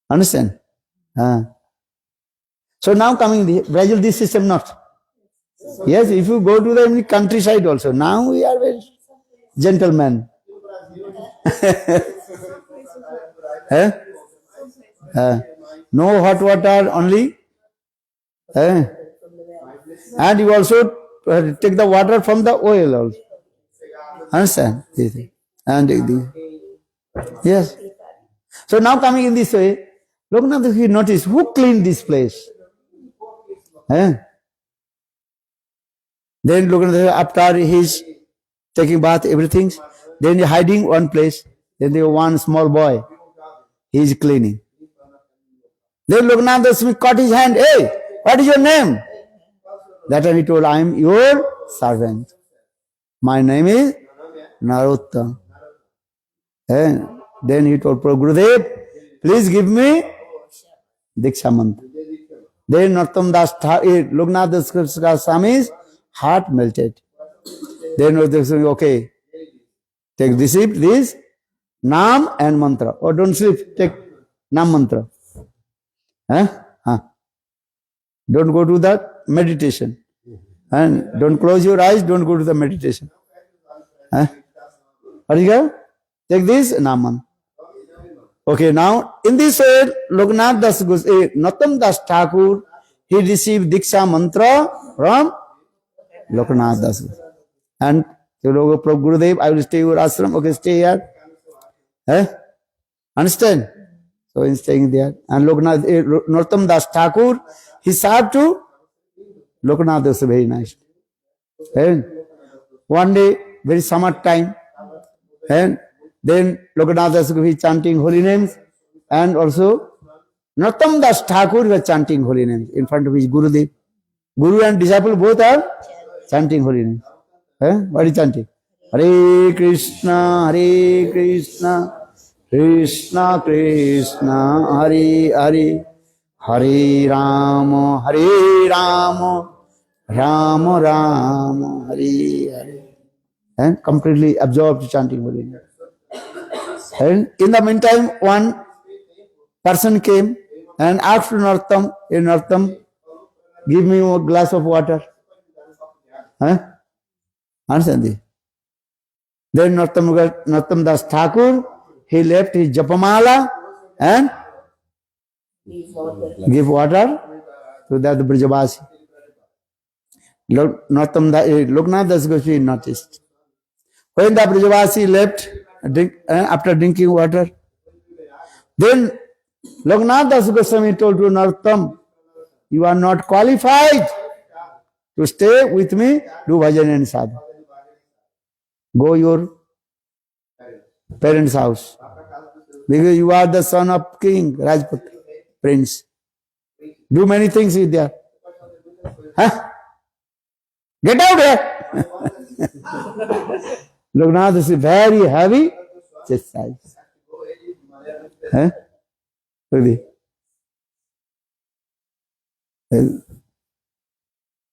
Understand? So now coming the Brazil, this system not. Yes, if you go to the countryside also, now we are very gentlemen. No hot water only. And you also take the water from the oil also. Understand? And yes. So now coming in this way, Lokanath, he noticed who cleaned this place. Then Lokanath, after his taking bath, everything, then he hiding one place. Then there one small boy, he is cleaning. Then Lokanath Das caught his hand. Hey, what is your name? That time he told, I am your servant. My name is Narottam. And then he told Gurudev, please give me Diksha Mantra. Then Narottam Das, Lokanath Das Goswami's heart melted. Then okay, take receive this Nam and Mantra. Or don't sleep, take Nam Mantra. Don't go to that meditation. And don't close your eyes, don't go to the meditation. What is it? Take this Naman. Okay, now in this way, Lokanath Das Narottam Das Thakur, he received Diksha Mantra from Lokanath Das. And Gurudev, I will stay your ashram. Okay, stay here. Understand? So he's staying there. And Narottam Das Thakur, he served to Lokanath Das, very nice. And one day, very summer time, and then Lokanath Das was chanting holy names, and also Narottam Das Thakur was chanting holy names in front of his Gurudev. Guru and disciple both are chanting holy names. What is chanting? Hare Krishna, Krishna Krishna, Hare Hare, Hare Rama, Rama Rama, Hare Hare. And completely absorbed chanting holy names. And in the meantime, one person came and asked Narottam, hey Narottam, give me a glass of water. Understand this? Then Narottam Das Thakur, he left his Japamala and give water to that Brajavasi. Lokanath Das Goswami noticed. When the Brajavasi left after drinking water. Then Loknath Das Goswami told to Narottam, you are not qualified to stay with me, do bhajan and sadhana. Go your parents' house. Because you are the son of king, Rajput, prince. Do many things with there. Huh? Get out here. Loknath is very heavy chastised. Huh? Really?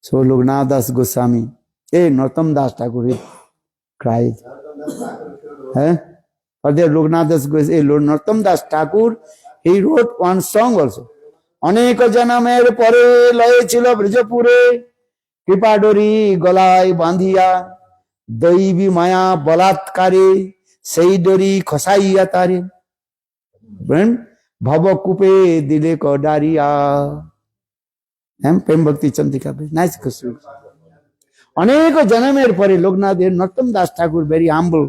So Loknath Das Goswami, Narottam Das Thakur, he cried. Huh? Or there Loknath Das Goswami, Narottam Das Thakur, he wrote one song also. অনেক জনমের পরে লয়ে ছিল ব্রজপুরে কৃপা ডোরি গলায় বাঁধিয়া দৈবী মায়া বলাৎকারে সেই ডোরি খসাইয়া তারে ভবকূপে দিলে কডারিয়া প্রেম ভক্তি চন্দ্রিকা নাইস কসু অনেক জনমের পরে Loknath Narottam Das Thakur very humble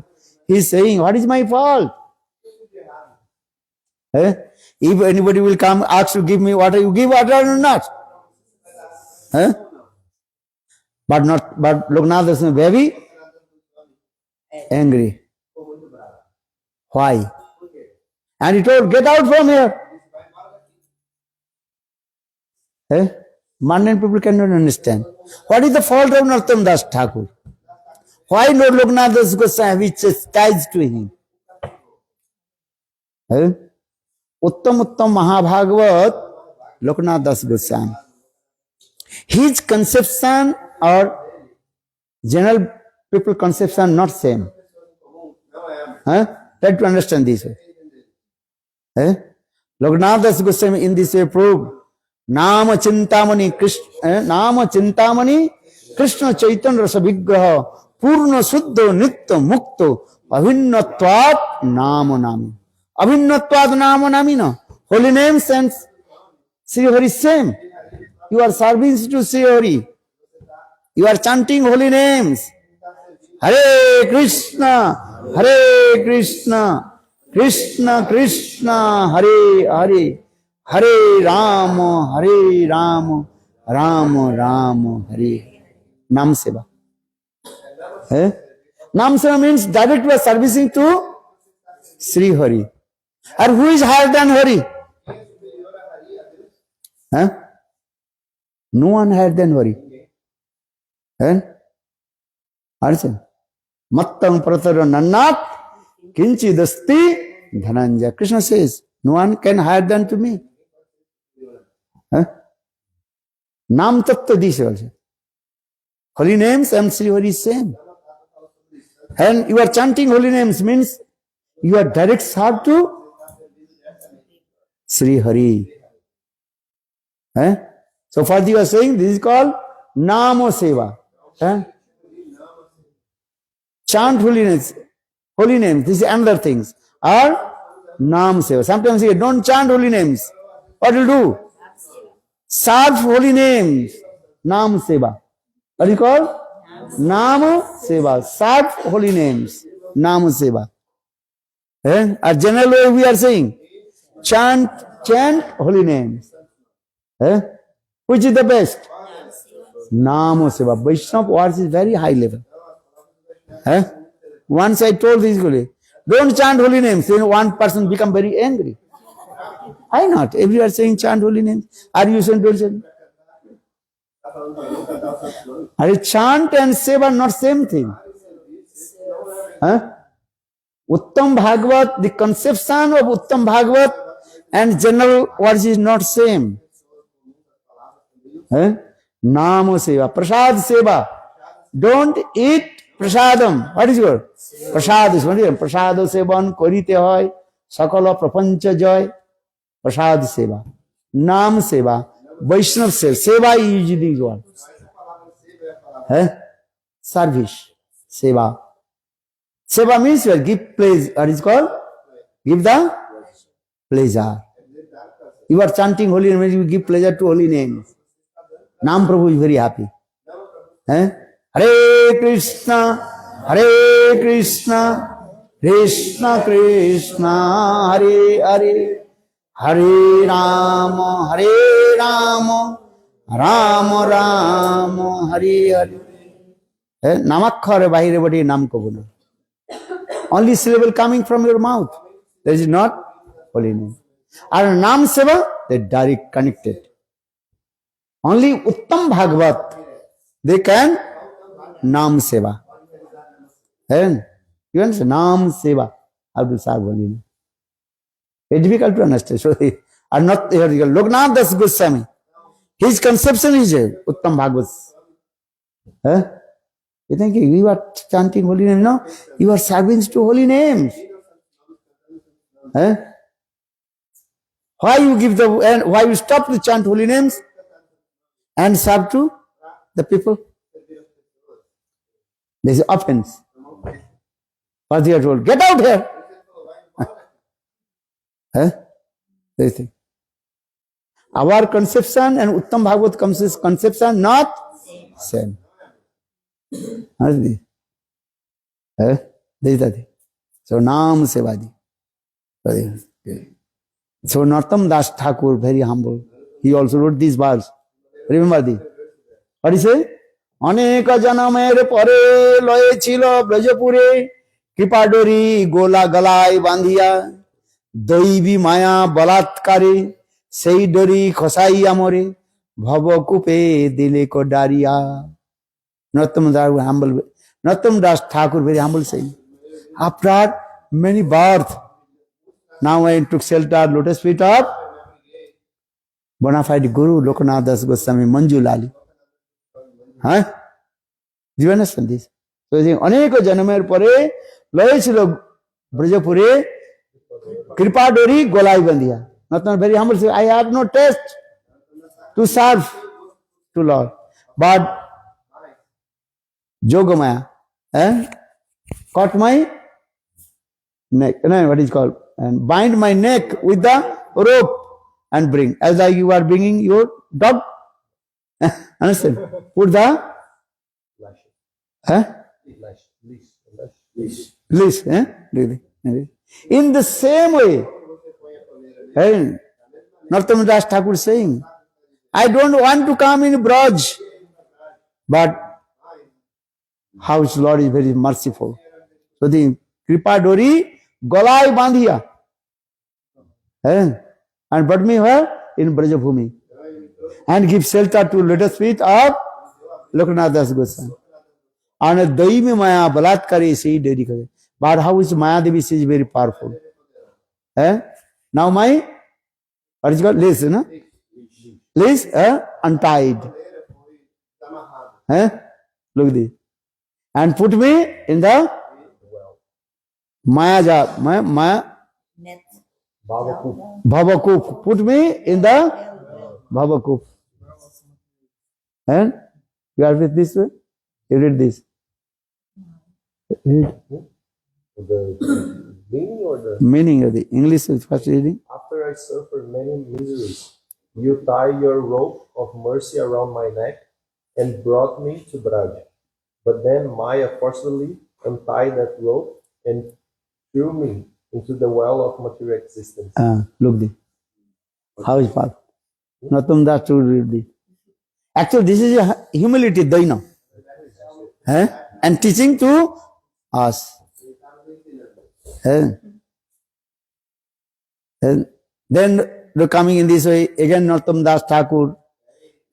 he is saying what is my fault If anybody will come, ask to give me water, you give water or not? But Loknath is very angry. Why? And he told, get out from here. Mundane people cannot understand. What is the fault of Narottam Das Thakur? Why Lord Loknath Das Goswami chastised to him? Uttam Mahabhagavat, Loknath Das Goswami. His conception or general people conception not same. Try to understand this way. Loknath Das Goswami in this way proved Nama Chintamani Krishna Chaitanya Rasa Vigraha Purna Suddha Nitya Mukta Avinnatvat Nama Nami. Avinnatvad Nama Namina. Holy names and Sri Hari same. You are serving to Sri Hari. You are chanting holy names. Hare Krishna, Krishna Krishna, Hare Hare, Hare Rama, Rama Rama, Hare. Nam Seva. Nam Seva means direct we are servicing to Sri Hari. And who is higher than Hari? No one higher than Hari. Arjun. Mattam pratara nannat kinchi dasti dhananja. Krishna says, no one can higher than to me. Nam tattva this also. Holy names and Sri Hari is same. And you are chanting holy names means you are direct served to Sri Hari. So further you are saying this is called Nama Seva. Chant holy names, this is another things. Or Nam Seva. Sometimes you don't chant holy names. What will do? Serve holy names. Nam Seva. What is it called? Nama Seva. Serve holy names. Nam Seva. A general way we are saying, chant holy names. Which is the best? Nama Seva. Vaishnava words is very high level. Once I told this guy, don't chant holy names. Then one person become very angry. Why not? Everyone saying chant holy names. Are you saying don't chant? Chant and seva not same thing. Uttam Bhagavat, the conception of Uttam Bhagavat and general words is not same. Nama Seva, Prasad Seva. Don't eat prasadam. What is your? Prasad is one. Prasad sevan korite hoy. Sakala prapancha joy. Prasad Seva. Nam Seva. Vaishnav Seva. Seva is usually this one. Service. Seva. Seva means you give pleasure. What is called? Give the pleasure. You are chanting holy names, you give pleasure to holy names. Nam Prabhu is very happy. Hare Krishna, Krishna Krishna Hare Hare Hare Rama Rama Rama Hare Hare. Namakkar bahire body nam kobuna. Only syllable coming from your mouth. That is not holy name. And Nam Seva, they direct connected. Only Uttam Bhagavat, they can Nam Seva. And you understand? Nam Seva. How to serve holy name. Very difficult to understand. So they are not here. Loknath Das Goswami. His conception is Uttam Bhagavat. You think you are chanting holy name? No, you are serving to holy names. Why you give the and why you stop to chant holy names and serve to the people? There is offense. What they are told, get out here. They think. Our conception and Uttam Bhagavat conception not same. This is the thing. So Nam Sevadi. So Narottam Das Thakur, very humble. He also wrote these verses. Remember this. What he say? Aneka janamer pore loye chilo brajapure kripadori gola galai bandhiya daivi maya balatkare sei dori khosai amore bhavakupe dile ko dariya. Narottam Das Thakur, very humble saying. After many births, now I took shelter, lotus feet of bona fide Guru Loknath Das Goswami Manju Lali. Do you understand this? So, Aneko Janamer Pore, Loyachilo Brajapure, Kripadori Golai Bandhiya. Not very humble saying, I have no taste to serve to Lord. But Jogamaya, caught my neck, what is called, and bind my neck with the rope and bring, as like you are bringing your dog. Understand? Put the leash. In the same way, Narottam Das Thakur saying, I don't want to come in Braj, but how his Lord is very merciful. So the Kripadori Golai Bandhiya. And brought me where? In Brajabhumi. And give shelter to lotus feet of Loknath Das Goswami. And Daimi Maya Balatkari see dedicate. But how is Maya Devi? She is very powerful. Now my, what is it called? Lace, no? Lace, untied. Look at this. And put me in the Maya Bhavakup. Put me in the Bhavakup. And you are with this way? You read this. Read. The meaning or the meaning of the English is first reading. After I suffered many miseries, you tie your rope of mercy around my neck and brought me to Braj. But then Maya forcibly untied that rope and threw me into the well of material existence. Look this. How is path? Narottam Das to read this. Actually, this is a humility, Daina. And teaching to us. And then coming in this way, again Narottam Das Thakur,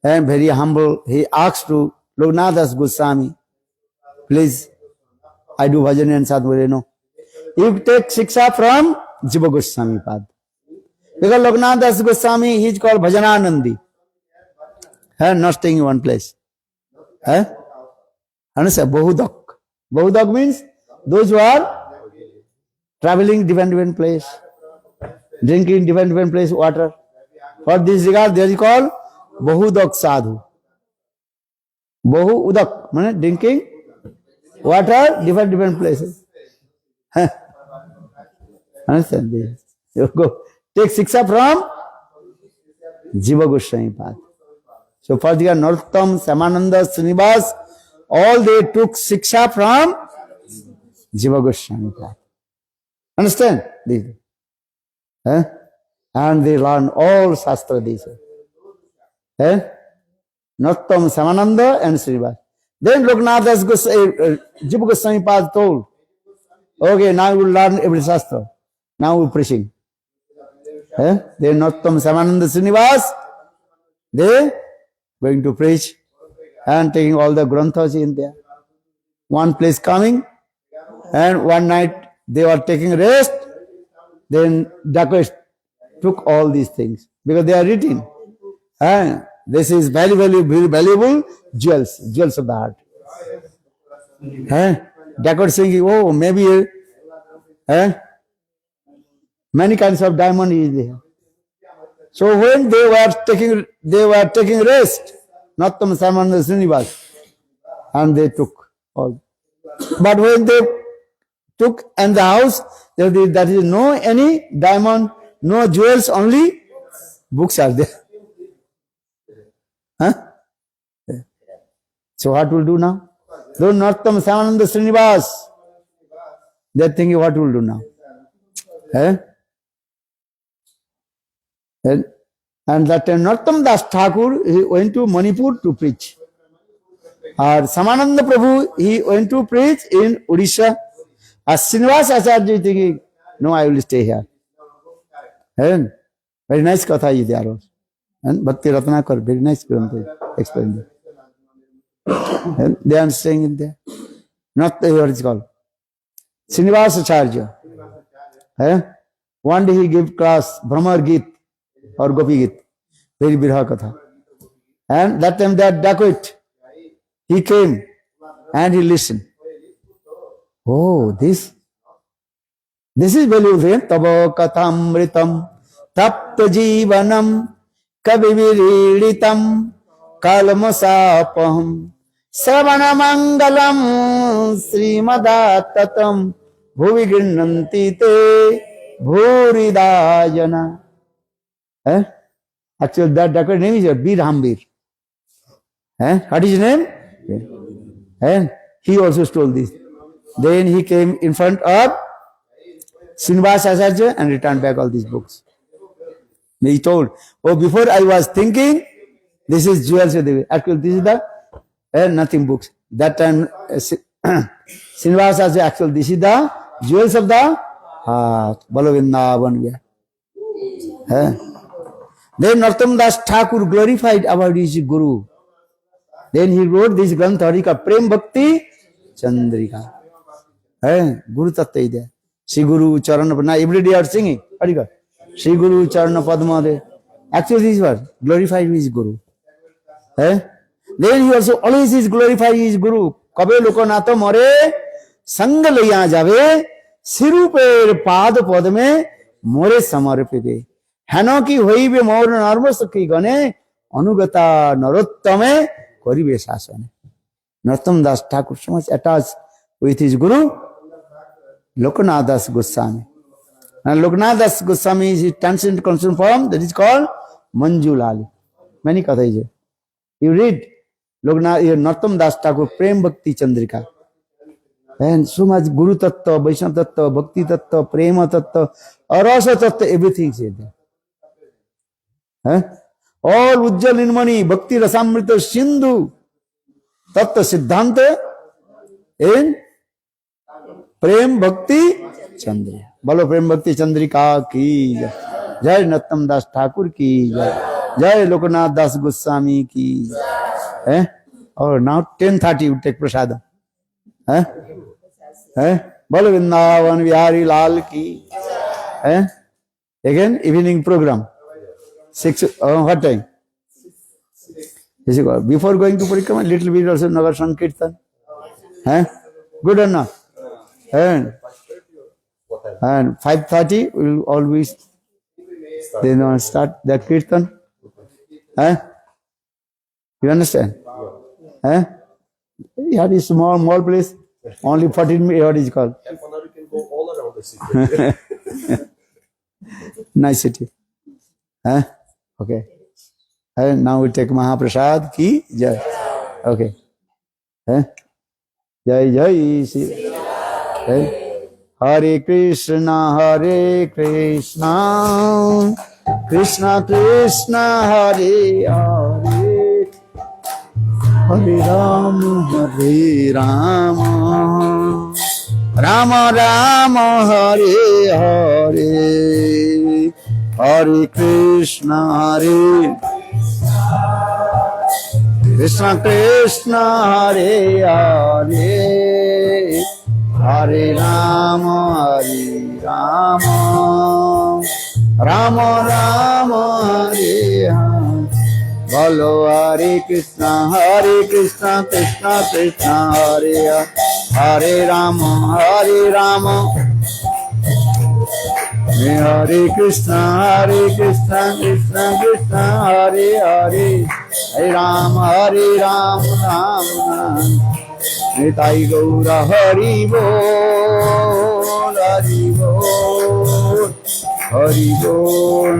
and very humble, he asked to Loknath Das Goswami, please, I do bhajan and sadhguru, no. You take shiksha from Jiva Goswami Pad. Because Loknath Das Goswami, he is called Bhajananandi. Not staying in one place. Understand? Bahudak. Bahudak means those who are traveling different place, drinking different place water. For this regard, they are called Bahudak Sadhu. Bahu Udak, means drinking water different places. Understand this? You go take shiksha from Jiva Goswami Pad. So for the Narottam, Samananda, Srinivas, all they took shiksha from Jiva Goswami Pad. Understand? This. And they learn all Shastra this. Narottam Samananda and Srinivas. Then Loknath Das Jiva Goswami Pad told, okay, now we will learn every Shastra. Now we are preaching. Then Narottam Samananda Srinivas, they going to preach and taking all the granthas in there. One place coming, and one night they were taking rest. Then Dacoit took all these things because they are written. This is very valuable jewels of the heart. Dacoit thinking, oh, maybe many kinds of diamond is there. So when they were taking rest, Narottam Samananda Srinivas, and they took all. But when they took in the house, there is no any diamond, no jewels, only books are there. So what will do now? Though Narottam Samananda Srinivas, they are thinking what will do now? And that time Narottam Das Thakur, he went to Manipur to preach. Samananda Prabhu, he went to preach in Odisha. Srinivas Acharya thinking, no, I will stay here. And very nice katha is there also. And Bhakti Ratnakar, very nice explained. And they are staying in there. Not what is called. Srinivas Acharya. One day he gave class Brahmar Git or Gopi Git. Very birha katha. And that time that Dacoit, he came and he listened. Oh, this is valuable. Tava kathamritam tapta jivanam kaviviriritam kalmasapaham savana mangalam srimadattatam bhuvi grinnanti te bhuridayana. Actually, that Dacoit name is Bir Hambir. What is his name? And he also stole this. Then he came in front of Srinivas Acharya and returned back all these books. He told, oh, before I was thinking, this is jewels. Actually, this is the nothing books. That time, Srinivas Acharya, actually, this is the jewels of the heart. Balavindavan. Then Narottam Das Thakur glorified about his Guru. Then he wrote this Grantha, Prem Bhakti Chandrika. Guru Tattva is there. Shri Guru Charana Padma. Every day are singing. Shri Guru Charana Padma. Actually, this was glorified his Guru. Then he also always is glorified his Guru. Kabe Lokanatha More Sanga Laya Jave Siruper Pad Padme More Samarapide. Hanoki Hoibe More Narmasaki Gane Anugata Narottame Koribe Sasane. Narottam Das Thakur so much attached with his Guru Lokanath Das Goswami. And Lokanath Das Goswami is transcendent constant form that is called Manjulali. Many katha is. You read Narottam Das Thakur Prem Bhakti Chandrika. And so much Guru Tattva, Vaishnava Tattva, Bhakti Tattva, Prema Tattva, Arasa Tattva, everything is there. All Ujjal Nirmani, Bhakti Rasamrita Sindhu, Tattva Siddhanta in Prem Bhakti Chandrika. Balo Prem Bhakti Chandrika ki jai. Jai Narottam Das Thakur ki jai. Jai Lokanath Das Goswami ki jai. Or now 10:30 we take prasadam. Balo Vrindavan Vihari Lal ki. Again evening program. 6 what time? Before going to Parikrama, little bit also Nagar Sankirtan. Good or not? And 5:30 we will always then start the Kirtan. You understand? We had a small place, only 14 minutes, what is it called? And for now you can go all around the city. Nice city. Okay. And now we take Mahaprasad ki jai. Okay. Jai Jai Shri. Hare Krishna Krishna Krishna Hare Hare Hare Rama Rama Rama Hare Hare Hare Krishna Krishna Krishna Hare Hare Hare Rama Rama Rama Hare Hare Bolo Hare Krishna Krishna Krishna Hare Hare Rama Hare Krishna Krishna Krishna Hare Hare Hare Rama Rama Nitai Gaura Hari Bol Hari Bol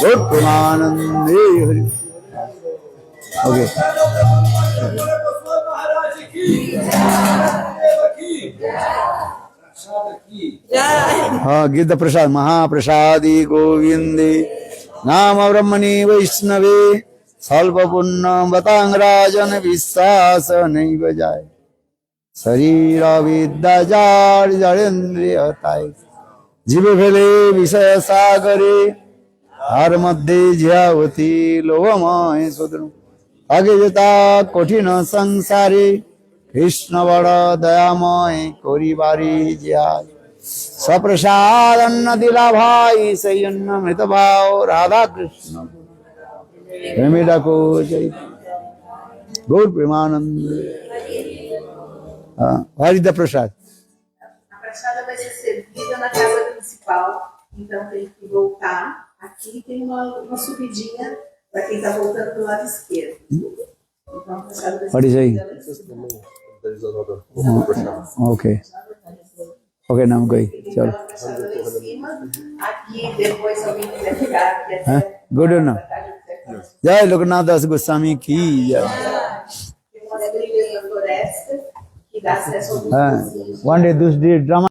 Good Premanande Hari. Okay. महाराज की देव की प्रसाद की हाँ गीत प्रसाद महाप्रसादी गोविंदे नाम ब्रह्मणि वैष्णवे स्वल्प पुण्य बतांग राजन विश्वास नहीं बजाय शरीर विद्या जार जड़ेन्द्रिय ताय जीव फेले विषय सागरे हर मध्य ज्यावती लोभमय सुद्रु आगे जता कठिन संसारे कृष्ण बड़ दयामय करिबारी ज्याय सप्रसाद अन्न दिला भाई सही अन्न मृत भाव राधा कृष्ण मेरा को जय गौर प्रेमानंद हरिद प्रसाद A praxada vai ser servida na casa principal, então tem que voltar. Aqui tem uma subidinha para quem está voltando do lado esquerdo. Então a praxada vai ser What is servida lá em cima. There is another prasad. Okay. Okay, now I'm going. Então Chalo. a praxada lá em cima. Aqui depois alguém quiser ficar aqui até Good enough. a tarde, quiser ficar. Jai Loknath Das Goswami ki jai. Tem uma trilha na floresta que dá acesso ao One day this day drama